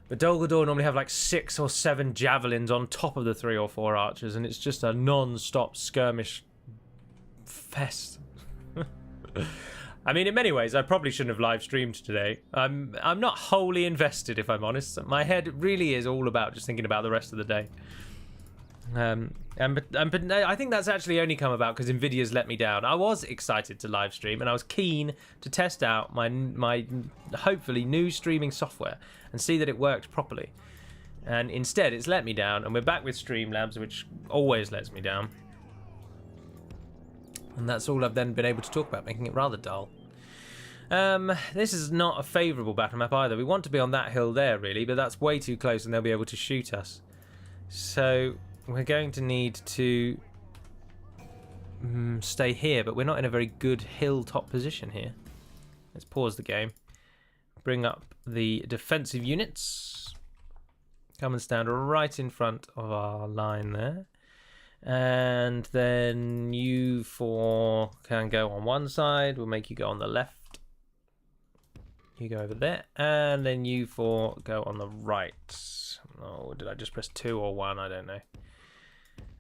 Speaker 1: But Dol Guldur normally have like 6 or 7 javelins on top of the 3 or 4 archers, and it's just a non-stop skirmish fest. I mean, in many ways, I probably shouldn't have live streamed today. I'm not wholly invested, if I'm honest. My head really is all about just thinking about the rest of the day. But I think that's actually only come about because Nvidia's let me down. I was excited to live stream and I was keen to test out my hopefully new streaming software and see that it worked properly. And instead, it's let me down, and we're back with Streamlabs, which always lets me down. And that's all I've then been able to talk about, making it rather dull. This is not a favourable battle map either. We want to be on that hill there, really, but that's way too close and they'll be able to shoot us. So we're going to need to stay here, but we're not in a very good hilltop position here. Let's pause the game. Bring up the defensive units. Come and stand right in front of our line there. And then you 4 can go on one side. We'll make you go on the left. You go over there. And then you 4 go on the right. Oh, did I just press 2 or 1? I don't know.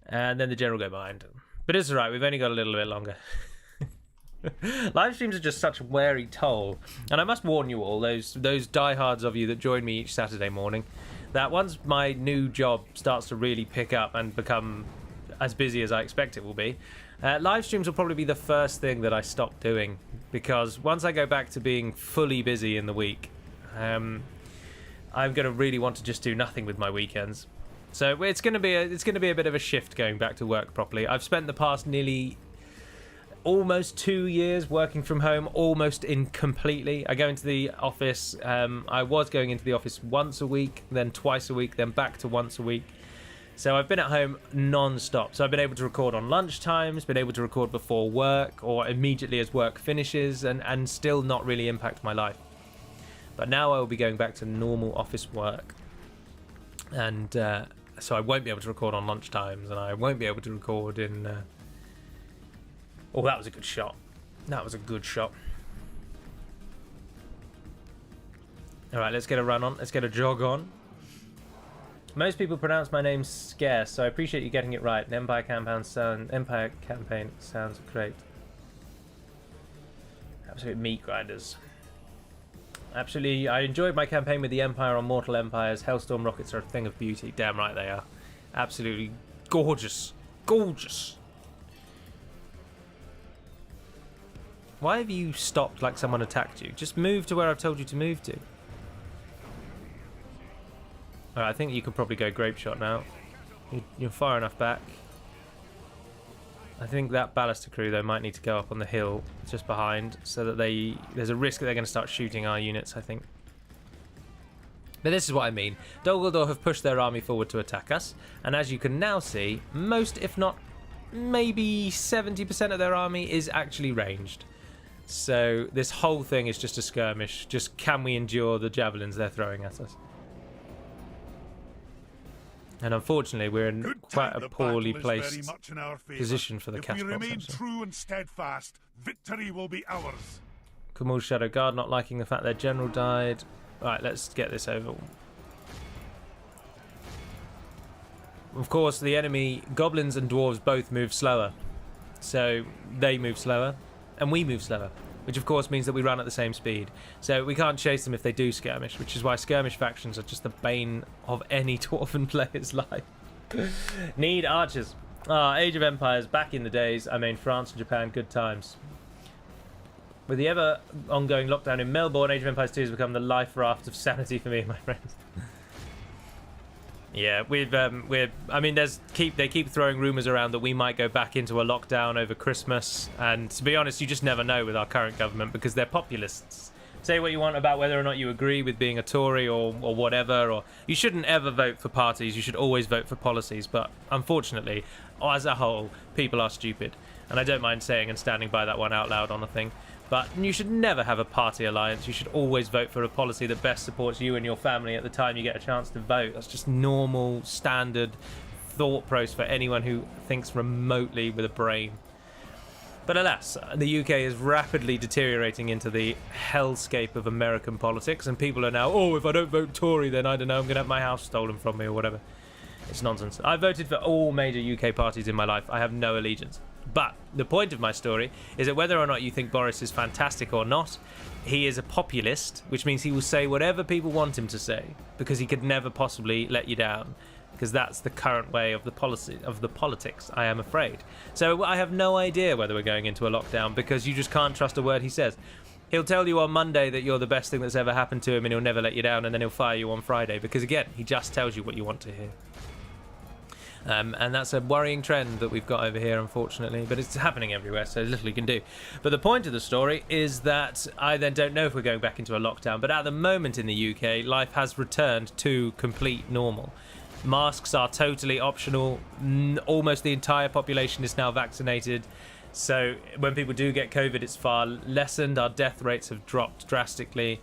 Speaker 1: And then the general go behind. But it's alright, we've only got a little bit longer. Live streams are just such a wary toll. And I must warn you all, those diehards of you that join me each Saturday morning, that once my new job starts to really pick up and become as busy as I expect it will be, live streams will probably be the first thing that I stop doing, because once I go back to being fully busy in the week, I'm going to really want to just do nothing with my weekends. So it's going to be a bit of a shift going back to work properly. I've spent the past nearly almost 2 years working from home, almost incompletely. I go into the office. I was going into the office once a week, then twice a week, then back to once a week. So I've been at home non-stop. So I've been able to record on lunch times, been able to record before work or immediately as work finishes, and still not really impact my life. But now I will be going back to normal office work. And so I won't be able to record on lunch times, and I won't be able to record in... Oh, that was a good shot. That was a good shot. All right, let's get a run on. Let's get a jog on. Most people pronounce my name scarce, so I appreciate you getting it right. An Empire campaign sounds great. Absolute meat grinders. Absolutely, I enjoyed my campaign with the Empire on Mortal Empires. Hellstorm rockets are a thing of beauty. Damn right they are. Absolutely gorgeous. Gorgeous. Why have you stopped like someone attacked you? Just move to where I've told you to move to. Alright, I think you could probably go grape shot now. You're far enough back. I think that Ballister crew, though, might need to go up on the hill just behind so that there's a risk that they're going to start shooting our units, I think. But this is what I mean. Dol Guldur have pushed their army forward to attack us, and as you can now see, most, if not maybe 70% of their army is actually ranged. So this whole thing is just a skirmish. Just can we endure the javelins they're throwing at us? And unfortunately, we're in quite a poorly placed position for the catapults.
Speaker 2: If we remain true and steadfast, victory will be ours.
Speaker 1: Kamul's Shadow Guard not liking the fact their general died. Right, let's get this over. Of course, the enemy, goblins and dwarves, both move slower. So they move slower, and we move slower. Which of course means that we run at the same speed. So we can't chase them if they do skirmish, which is why skirmish factions are just the bane of any dwarven player's life. Need archers. Age of Empires, back in the days. I mean, France and Japan, good times. With the ever ongoing lockdown in Melbourne, Age of Empires 2 has become the life raft of sanity for me and my friends. Yeah, I mean, they keep throwing rumours around that we might go back into a lockdown over Christmas, and to be honest, you just never know with our current government because they're populists. Say what you want about whether or not you agree with being a Tory or whatever, or you shouldn't ever vote for parties, you should always vote for policies, but unfortunately, as a whole, people are stupid, and I don't mind saying and standing by that one out loud on the thing. But you should never have a party alliance. You should always vote for a policy that best supports you and your family at the time you get a chance to vote. That's just normal, standard thought process for anyone who thinks remotely with a brain. But alas, the UK is rapidly deteriorating into the hellscape of American politics, and people are now, oh, if I don't vote Tory, then I don't know, I'm going to have my house stolen from me or whatever. It's nonsense. I voted for all major UK parties in my life. I have no allegiance. But the point of my story is that whether or not you think Boris is fantastic or not, he is a populist, which means he will say whatever people want him to say, because he could never possibly let you down, because that's the current way of the policy of the politics, I am afraid. So I have no idea whether we're going into a lockdown, because you just can't trust a word he says. He'll tell you on Monday that you're the best thing that's ever happened to him and he'll never let you down, and then he'll fire you on Friday, because again, he just tells you what you want to hear. And that's a worrying trend that we've got over here, unfortunately, but it's happening everywhere, so there's little you can do. But the point of the story is that I then don't know if we're going back into a lockdown, but at the moment in the UK, life has returned to complete normal. Masks are totally optional. Almost the entire population is now vaccinated. So when people do get COVID, it's far lessened. Our death rates have dropped drastically.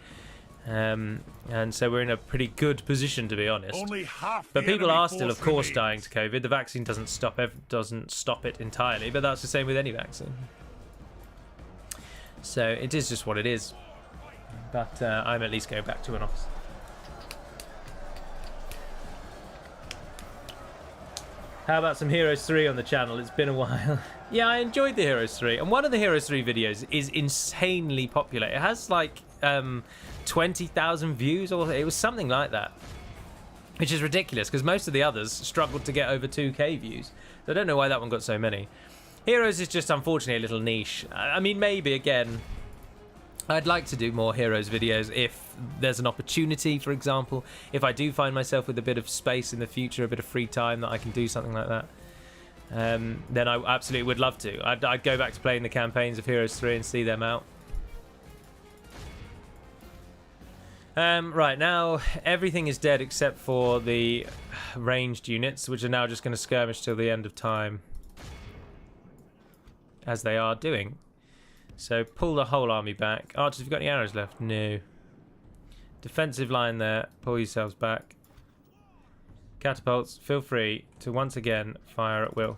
Speaker 1: And so we're in a pretty good position, to be honest.
Speaker 2: Only half
Speaker 1: but people are still, of course,
Speaker 2: remains.
Speaker 1: dying to COVID. The vaccine doesn't stop it entirely, but that's the same with any vaccine. So it is just what it is. But I'm at least going back to an office. How about some Heroes 3 on the channel? It's been a while. Yeah, I enjoyed the Heroes 3, and one of the Heroes 3 videos is insanely popular. It has like 20,000 views, or it was something like that, which is ridiculous because most of the others struggled to get over 2k views. So I don't know why that one got so many. Heroes is just unfortunately a little niche. I mean, maybe again, I'd like to do more Heroes videos if there's an opportunity. For example, if I do find myself with a bit of space in the future, a bit of free time that I can do something like that, then I absolutely would love to. I'd go back to playing the campaigns of Heroes 3 and see them out. Right, now everything is dead except for the ranged units, which are now just going to skirmish till the end of time, as they are doing. So pull the whole army back. Archers, have you got any arrows left? No. Defensive line there. Pull yourselves back. Catapults, feel free to once again fire at will.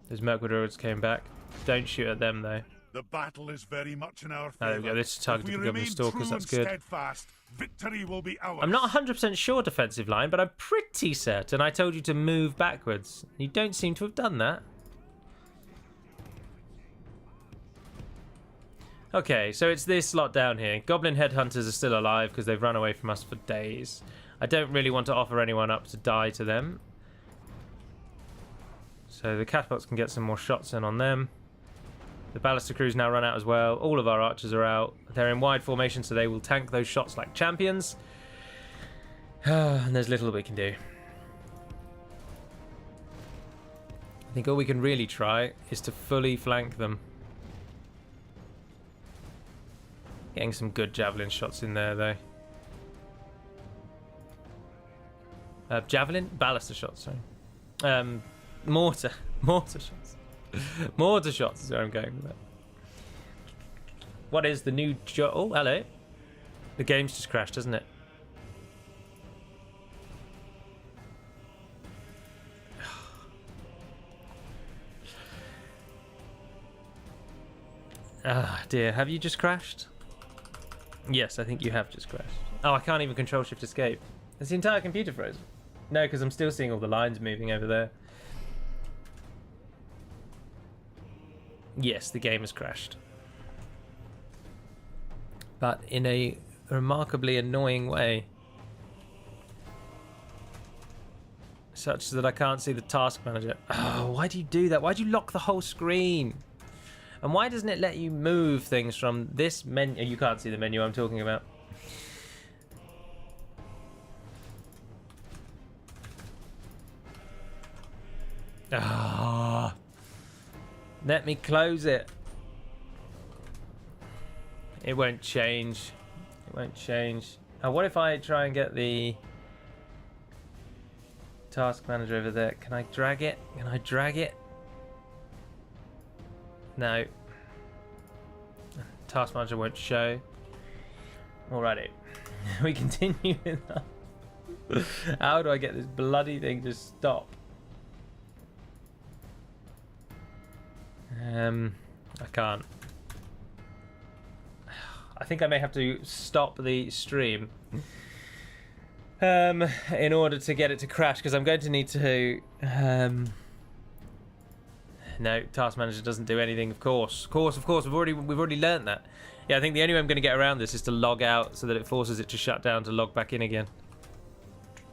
Speaker 1: Those Merc Druids came back. Don't shoot at them though.
Speaker 2: The battle is very much in our
Speaker 1: Oh, there we
Speaker 2: favor.
Speaker 1: go. This is targeted
Speaker 2: If
Speaker 1: for
Speaker 2: we
Speaker 1: government
Speaker 2: remain
Speaker 1: stalkers.
Speaker 2: true
Speaker 1: That's
Speaker 2: and
Speaker 1: good.
Speaker 2: steadfast, victory will be ours.
Speaker 1: I'm not 100% sure defensive line, but I'm pretty certain I told you to move backwards. You don't seem to have done that. Okay, so it's this lot down here. Goblin headhunters are still alive because they've run away from us for days. I don't really want to offer anyone up to die to them. So the catapults can get some more shots in on them. The ballista crews now run out as well. All of our archers are out. They're in wide formation, so they will tank those shots like champions. And there's little that we can do. I think all we can really try is to fully flank them. Getting some good javelin shots in there, though. Javelin? Ballista shots, sorry. Mortar. Mortar shots. Mortar shots is where I'm going with it. What is the new... Oh, hello. The game's just crashed, hasn't it? Ah, dear. Have you just crashed? Yes, I think you have just crashed. Oh, I can't even control shift escape. Is the entire computer frozen? No, because I'm still seeing all the lines moving over there. Yes, the game has crashed. But in a remarkably annoying way. Such that I can't see the task manager. Oh, why do you do that? Why do you lock the whole screen? And why doesn't it let you move things from this menu? You can't see the menu I'm talking about. Ah, let me close it. It won't change. It won't change. What if I try and get the task manager over there? Can I drag it? Can I drag it? No. Task manager won't show. Alrighty. We continue with that. How do I get this bloody thing to stop? I can't. I think I may have to stop the stream in order to get it to crash, because I'm going to need to no, task manager doesn't do anything, of course. Of course, we've already learned that. Yeah, I think the only way I'm going to get around this is to log out so that it forces it to shut down to log back in again.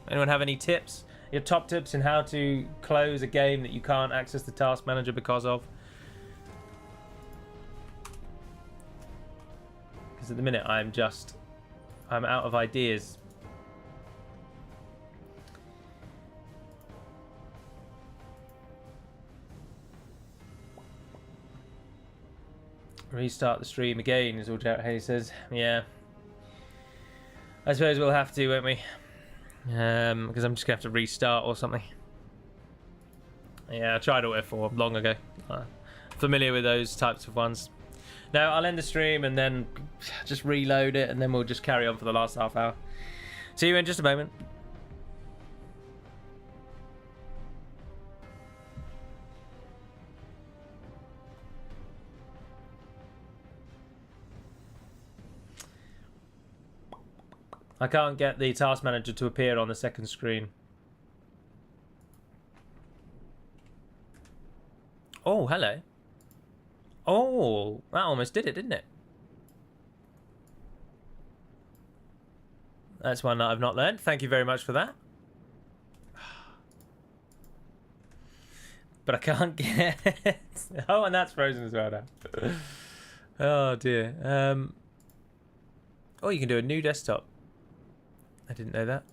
Speaker 1: Anyone have any tips? Your top tips in how to close a game that you can't access the task manager because of? Because at the minute I'm out of ideas. Restart the stream again, is all Jack Hay says. Yeah. I suppose we'll have to, won't we? Because I'm just going to have to restart or something. Yeah, I tried Alt F4 long ago. Familiar with those types of ones. No, I'll end the stream and then just reload it, and then we'll just carry on for the last half hour. See you in just a moment. I can't get the task manager to appear on the second screen. Oh, hello. Oh, that almost did it, didn't it? That's one that I've not learned. Thank you very much for that. But I can't get it. Oh, and that's frozen as well now. Oh, dear. Oh, you can do a new desktop. I didn't know that.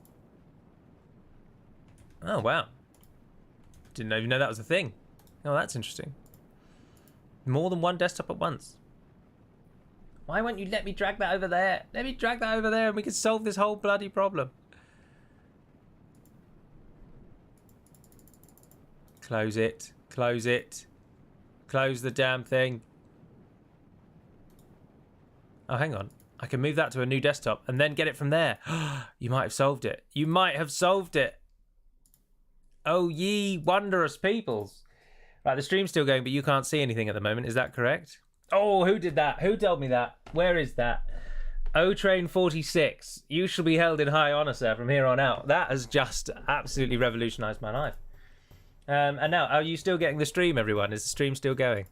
Speaker 1: Oh, wow. Didn't even know that was a thing. Oh, that's interesting. More than one desktop at once. Why won't you let me drag that over there? Let me drag that over there and we can solve this whole bloody problem. Close it. Close it. Close the damn thing. Oh, hang on. I can move that to a new desktop and then get it from there. You might have solved it. You might have solved it. Oh, ye wondrous peoples. Right, the stream's still going, but you can't see anything at the moment. Is that correct? Oh, who did that? Who told me that? Where is that? O-Train 46. You shall be held in high honour, sir, from here on out. That has just absolutely revolutionised my life. And now, are you still getting the stream, everyone? Is the stream still going?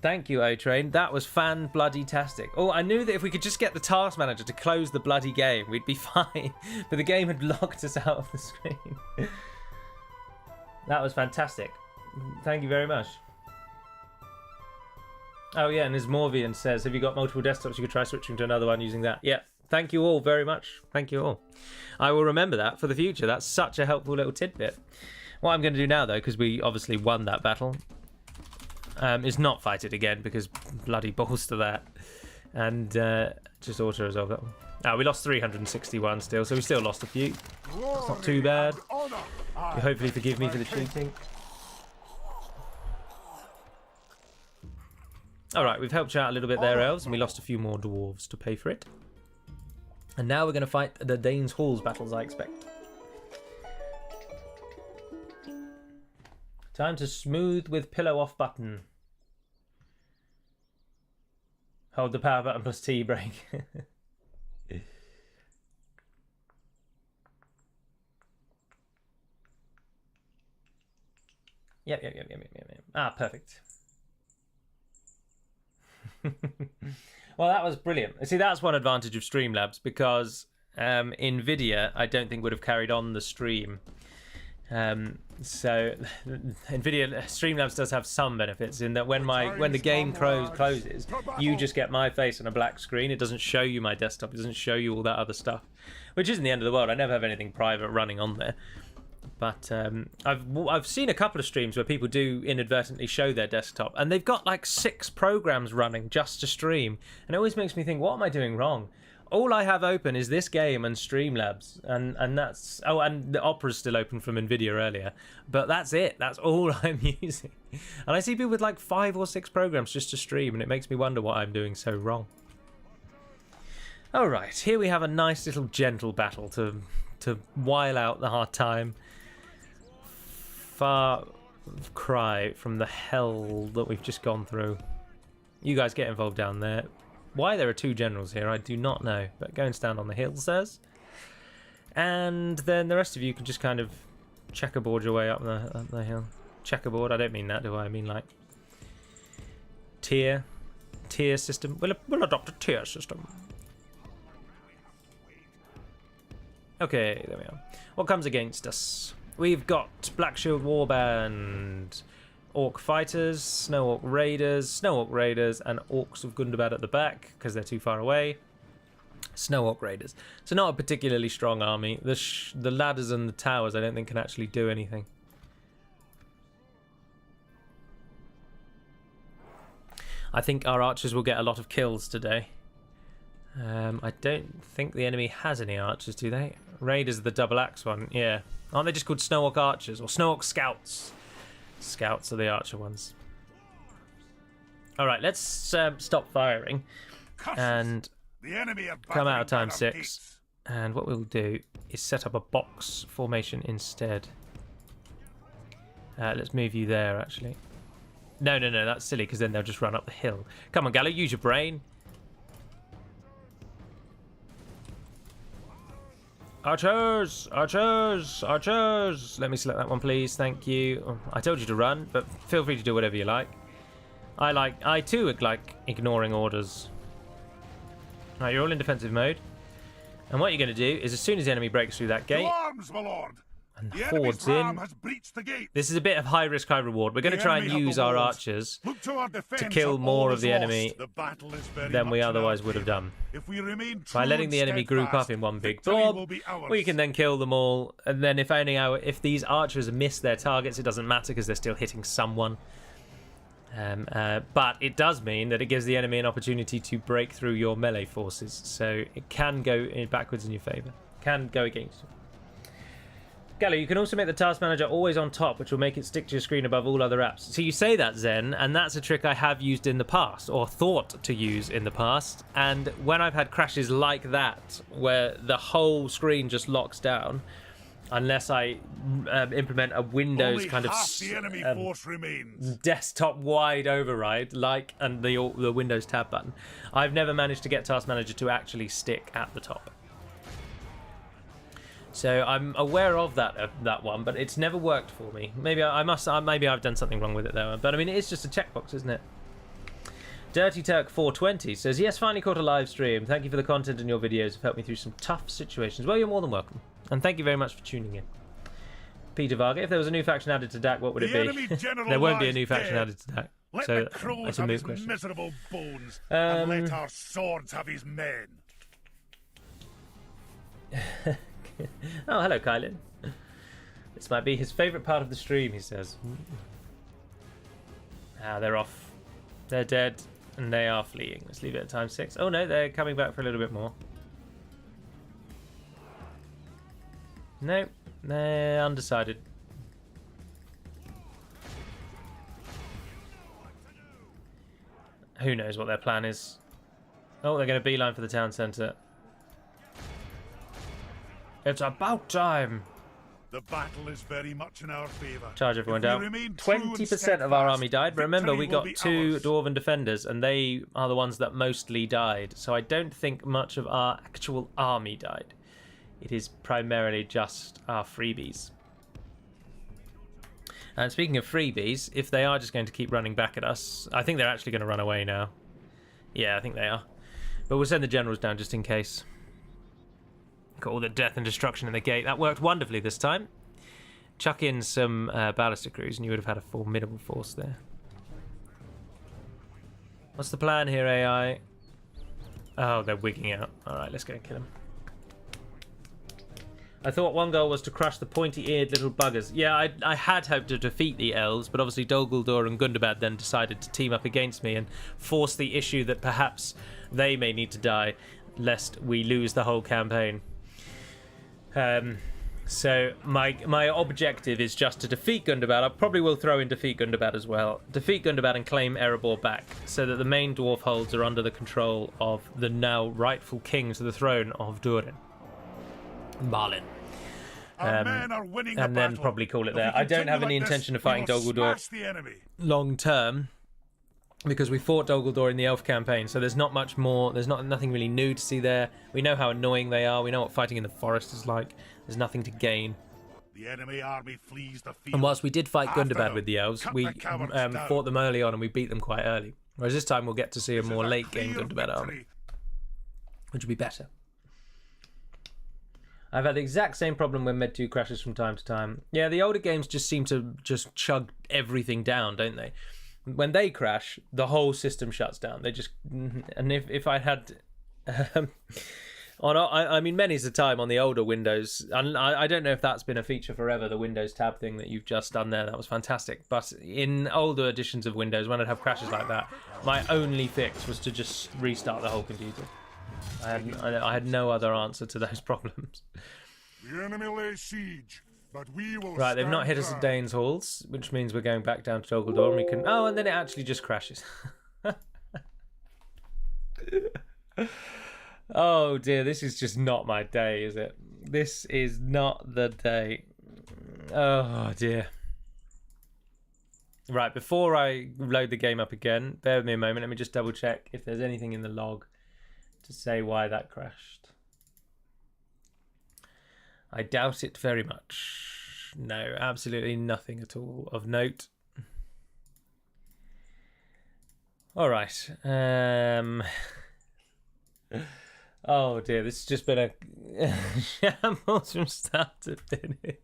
Speaker 1: Thank you, O-Train. That was fan-bloody-tastic. Oh, I knew that if we could just get the task manager to close the bloody game, we'd be fine. But the game had locked us out of the screen. That was fantastic. Thank you very much. Oh, yeah, and as Morvian says, have you got multiple desktops? You could try switching to another one using that. Yeah, thank you all very much. Thank you all. I will remember that for the future. That's such a helpful little tidbit. What I'm going to do now, though, because we obviously won that battle, is not fight it again, because bloody balls to that. And just auto-resolve that one. Ah, we lost 361 still, so we still lost a few. It's not too bad. You'll hopefully forgive me for the cheating. Alright, we've helped you out a little bit there, elves, and we lost a few more dwarves to pay for it. And now we're going to fight the Dane's Halls battles, I expect. Time to smooth with pillow off button. Hold the power button plus T break. Yep. Ah, perfect. Well, that was brilliant. See, that's one advantage of Streamlabs, because NVIDIA, I don't think, would have carried on the stream. So NVIDIA Streamlabs does have some benefits in that when the game closes, you just get my face on a black screen. It doesn't show you my desktop. It doesn't show you all that other stuff, which isn't the end of the world. I never have anything private running on there. But I've seen a couple of streams where people do inadvertently show their desktop, and they've got like 6 programs running just to stream, and it always makes me think, what am I doing wrong? All I have open is this game and Streamlabs, and that's... Oh, and the Opera's still open from NVIDIA earlier. But that's it. That's all I'm using. And I see people with like 5 or 6 programs just to stream, and it makes me wonder what I'm doing so wrong. Alright, here we have a nice little gentle battle to while out the hard time. Far cry from the hell that we've just gone through. You guys get involved down there. Why there are 2 generals here, I do not know. But go and stand on the hill, sirs. And then the rest of you can just kind of checkerboard your way up the hill. Checkerboard, I don't mean that, do I? I mean like tier system. We'll adopt a tier system. Okay, there we are. What comes against us? We've got Black Shield Warband, Orc Fighters, Snow Orc Raiders, and Orcs of Gundabad at the back, because they're too far away. Snow Orc Raiders. So not a particularly strong army. The ladders and the towers I don't think can actually do anything. I think our archers will get a lot of kills today. I don't think the enemy has any archers, do they? Raiders are the double axe one, yeah. Aren't they just called Snow Orc Archers? Or Snow Orc Scouts? Scouts are the archer ones. Alright, let's stop firing. And come out of time 6. And what we'll do is set up a box formation instead. Let's move you there, actually. No, that's silly, because then they'll just run up the hill. Come on, Gallo, use your brain. Archers! Archers! Archers! Let me select that one, please. Thank you. Oh, I told you to run, but feel free to do whatever you like. I too like ignoring orders. Right, you're all in defensive mode. And what you're going to do is, as soon as the enemy breaks through that gate,
Speaker 2: arms, my lord.
Speaker 1: and hordes in, this is a bit of high risk, high reward. We're going to try and use our archers to kill more of the enemy than we otherwise would have done. By letting the enemy group up in one big blob, we can then kill them all. And then if these archers miss their targets, it doesn't matter because they're still hitting someone. But it does mean that it gives the enemy an opportunity to break through your melee forces. So it can go backwards in your favour. Can go against you. Gallo, you can also make the task manager always on top, which will make it stick to your screen above all other apps. So you say that, Zen, and that's a trick I have used in the past, or thought to use in the past. And when I've had crashes like that, where the whole screen just locks down, unless I implement a Windows
Speaker 2: Only
Speaker 1: kind of
Speaker 2: half the enemy force remains.
Speaker 1: desktop wide override, and the Windows tab button. I've never managed to get Task Manager to actually stick at the top. So I'm aware of that one, but it's never worked for me. Maybe maybe I've done something wrong with it though. But I mean, it's just a checkbox, isn't it? Dirty Turk 420 says, yes, finally caught a live stream. Thank you for the content in your videos. Have helped me through some tough situations. Well, you're more than welcome. And thank you very much for tuning in. Peter Varga, if there was a new faction added to DaC, what would it be? There won't be a new faction added to DaC.
Speaker 2: Let
Speaker 1: So
Speaker 2: the crows
Speaker 1: that's a
Speaker 2: have
Speaker 1: moot
Speaker 2: his
Speaker 1: question.
Speaker 2: miserable bones, and let our swords have his men.
Speaker 1: Oh, hello, Kylan. This might be his favourite part of the stream, he says. Ah, they're off. They're dead, and they are fleeing. Let's leave it at time 6. Oh no, they're coming back for a little bit more. Nope, they're undecided. Who knows what their plan is. Oh, they're going to beeline for the town centre. It's about time.
Speaker 2: The battle is very much in our favour.
Speaker 1: Charge everyone down. 20% of our army died, but remember we got 2 Dwarven defenders and they are the ones that mostly died. So I don't think much of our actual army died. It is primarily just our freebies. And speaking of freebies, if they are just going to keep running back at us, I think they're actually going to run away now. Yeah, I think they are. But we'll send the generals down just in case. Got all the death and destruction in the gate. That worked wonderfully this time. Chuck in some ballistic crews and you would have had a formidable force there. What's the plan here, AI? Oh, they're wigging out. Alright, let's go and kill them. I thought one goal was to crush the pointy-eared little buggers. Yeah, I had hoped to defeat the elves, but obviously Dol Guldur and Gundabad then decided to team up against me and force the issue that perhaps they may need to die, lest we lose the whole campaign. So my objective is just to defeat Gundabad. I probably will throw in defeat Gundabad as well. Defeat Gundabad and claim Erebor back, so that the main dwarf holds are under the control of the now rightful king to the throne of Durin. Balin. And then probably call it there. I don't have any intention of fighting Dol Guldur long term, because we fought Dol Guldur in the elf campaign, so there's not much more. There's nothing really new to see there. We know how annoying they are. We know what fighting in the forest is like. There's nothing to gain.
Speaker 2: The enemy army flees the field.
Speaker 1: And whilst we did fight Gundabad with the elves, we fought them early on and we beat them quite early. Whereas this time we'll get to see a more late game Gundabad army, which will be better. I've had the exact same problem when Med 2 crashes from time to time. Yeah, the older games just seem to just chug everything down, don't they? When they crash, the whole system shuts down. They just... And if I had... I mean, many's the time on the older Windows, and I don't know if that's been a feature forever, the Windows tab thing that you've just done there. That was fantastic. But in older editions of Windows, when I'd have crashes like that, my only fix was to just restart the whole computer. I had no other answer to those problems.
Speaker 2: The enemy lays siege, but we will
Speaker 1: right, they've not hit us at Dane's halls, which means we're going back down to Dol Guldur, and we can... Oh, and then it actually just crashes. Oh dear, this is just not my day, is it? This is not the day. Oh dear. Right, before I load the game up again, bear with me a moment, let me just double check if there's anything in the log to say why that crashed. I doubt it very much. No, absolutely nothing at all of note. All right. Oh dear, this has just been a shambles from start to finish.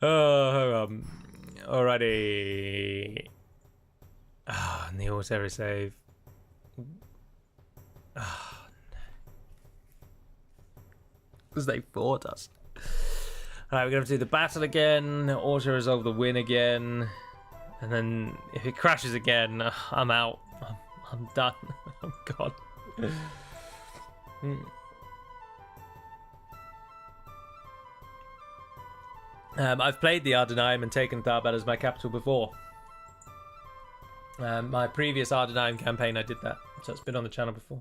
Speaker 1: Oh, alrighty. Ah, and the auto save. Ah, no. Because they fought us. Alright, we're going to do the battle again, auto resolve the win again, and then if it crashes again, I'm out. I'm done. Oh god. I've played the Ardenaim and taken Tharbad as my capital before. My previous Ardenaim campaign I did that, so it's been on the channel before.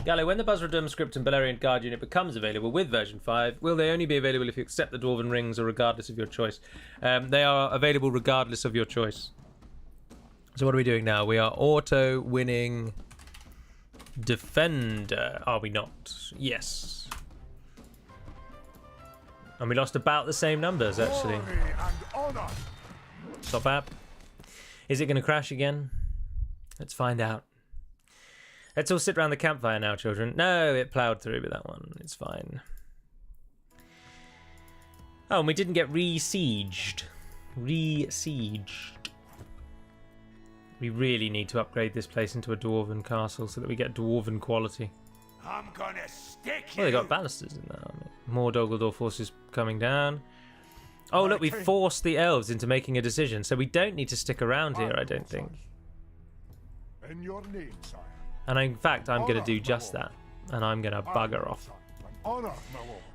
Speaker 1: Gallo, when the Khazad-dûm script and Beleriand Guard unit becomes available with version 5, will they only be available if you accept the Dwarven Rings or regardless of your choice? They are available regardless of your choice. So what are we doing now? We are auto-winning Defender. Are we not? Yes. And we lost about the same numbers, actually. Stop app. Is it going to crash again? Let's find out. Let's all sit around the campfire now, children. No, it ploughed through with that one. It's fine. Oh, and we didn't get re-sieged. Re-sieged. We really need to upgrade this place into a dwarven castle so that we get dwarven quality.
Speaker 2: I'm gonna stick you.
Speaker 1: Oh, they got balusters in there. More Dogaldor forces coming down. Oh, look, we forced the elves into making a decision, so we don't need to stick around here, I don't think.
Speaker 2: In your name, sire.
Speaker 1: And in fact, I'm going to do just that. And I'm going to bugger off.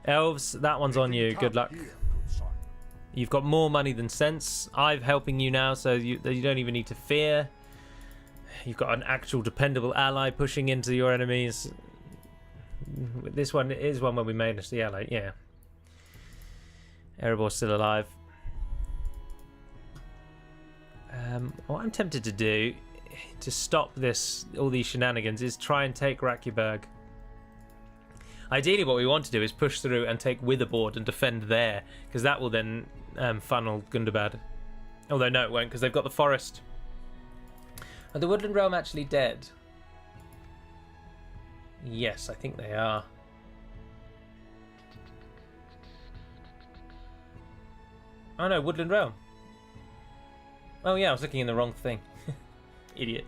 Speaker 1: Elves, that one's on you. Good luck. You've got more money than sense. I'm helping you now, so you don't even need to fear. You've got an actual dependable ally pushing into your enemies. This one is one where we made us the ally. Yeah. Erebor's still alive. What I'm tempted to do to stop all these shenanigans is try and take Rakyberg. Ideally what we want to do is push through and take Witherboard and defend there, because that will then funnel Gundabad. Although no, it won't, because they've got the forest. Are the Woodland Realm actually dead? Yes, I think they are. Oh no, Woodland Realm. Oh yeah, I was looking in the wrong thing. Idiot.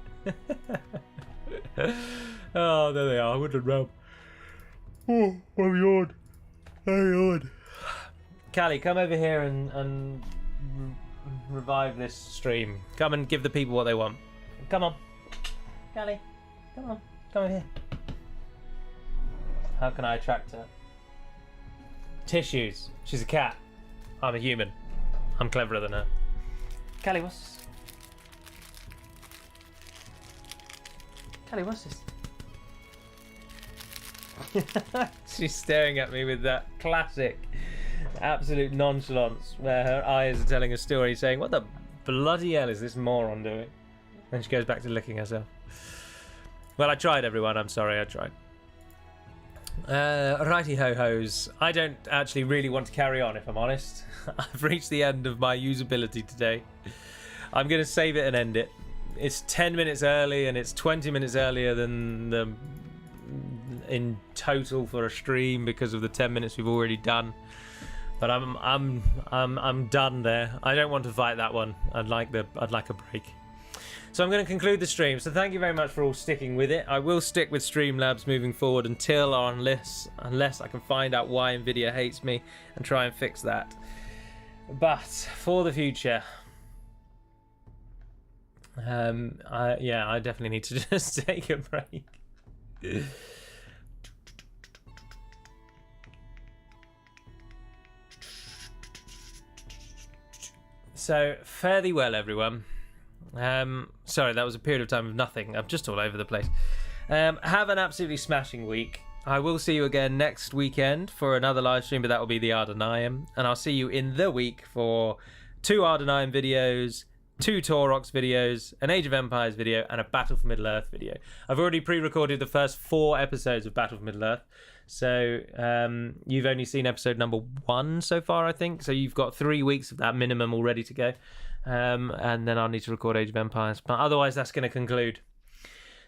Speaker 1: Oh, there they are, Woodland Realm. Oh, I'm yawned. I yawned. Callie, come over here and revive this stream. Come and give the people what they want. Come on. Callie, come on. Come over here. How can I attract her? Tissues. She's a cat. I'm a human. I'm cleverer than her. Callie, what's this? She's staring at me with that classic absolute nonchalance where her eyes are telling a story saying, what the bloody hell is this moron doing? And she goes back to licking herself. Well, I tried, everyone. I'm sorry, I tried. Righty ho hos. I don't actually really want to carry on, if I'm honest. I've reached the end of my usability today. I'm going to save it and end it. It's 10 minutes early and it's 20 minutes earlier than the in total for a stream because of the 10 minutes we've already done. But I'm done there. I don't want to fight that one. I'd like a break. So I'm going to conclude the stream. So thank you very much for all sticking with it. I will stick with Streamlabs moving forward until or unless I can find out why Nvidia hates me and try and fix that. But for the future, I definitely need to just take a break. So fare thee well, everyone. Sorry, that was a period of time of nothing. I'm just all over the place. Have an absolutely smashing week. I will see you again next weekend for another live stream, but that will be the Ardenheim. And I'll see you in the week for 2 Ardenheim videos, 2 Taurox videos, an Age of Empires video, and a Battle for Middle-earth video. I've already pre-recorded the first 4 episodes of Battle for Middle-earth. So you've only seen episode number 1 so far, I think. So you've got 3 weeks of that minimum all ready to go. And then I'll need to record Age of Empires. But otherwise, that's going to conclude.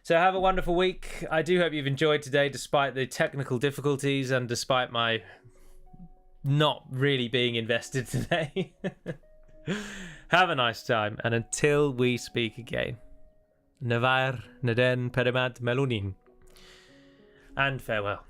Speaker 1: So have a wonderful week. I do hope you've enjoyed today, despite the technical difficulties and despite my not really being invested today. Have a nice time. And until we speak again, Navar Naden Peremat Melunin. And farewell.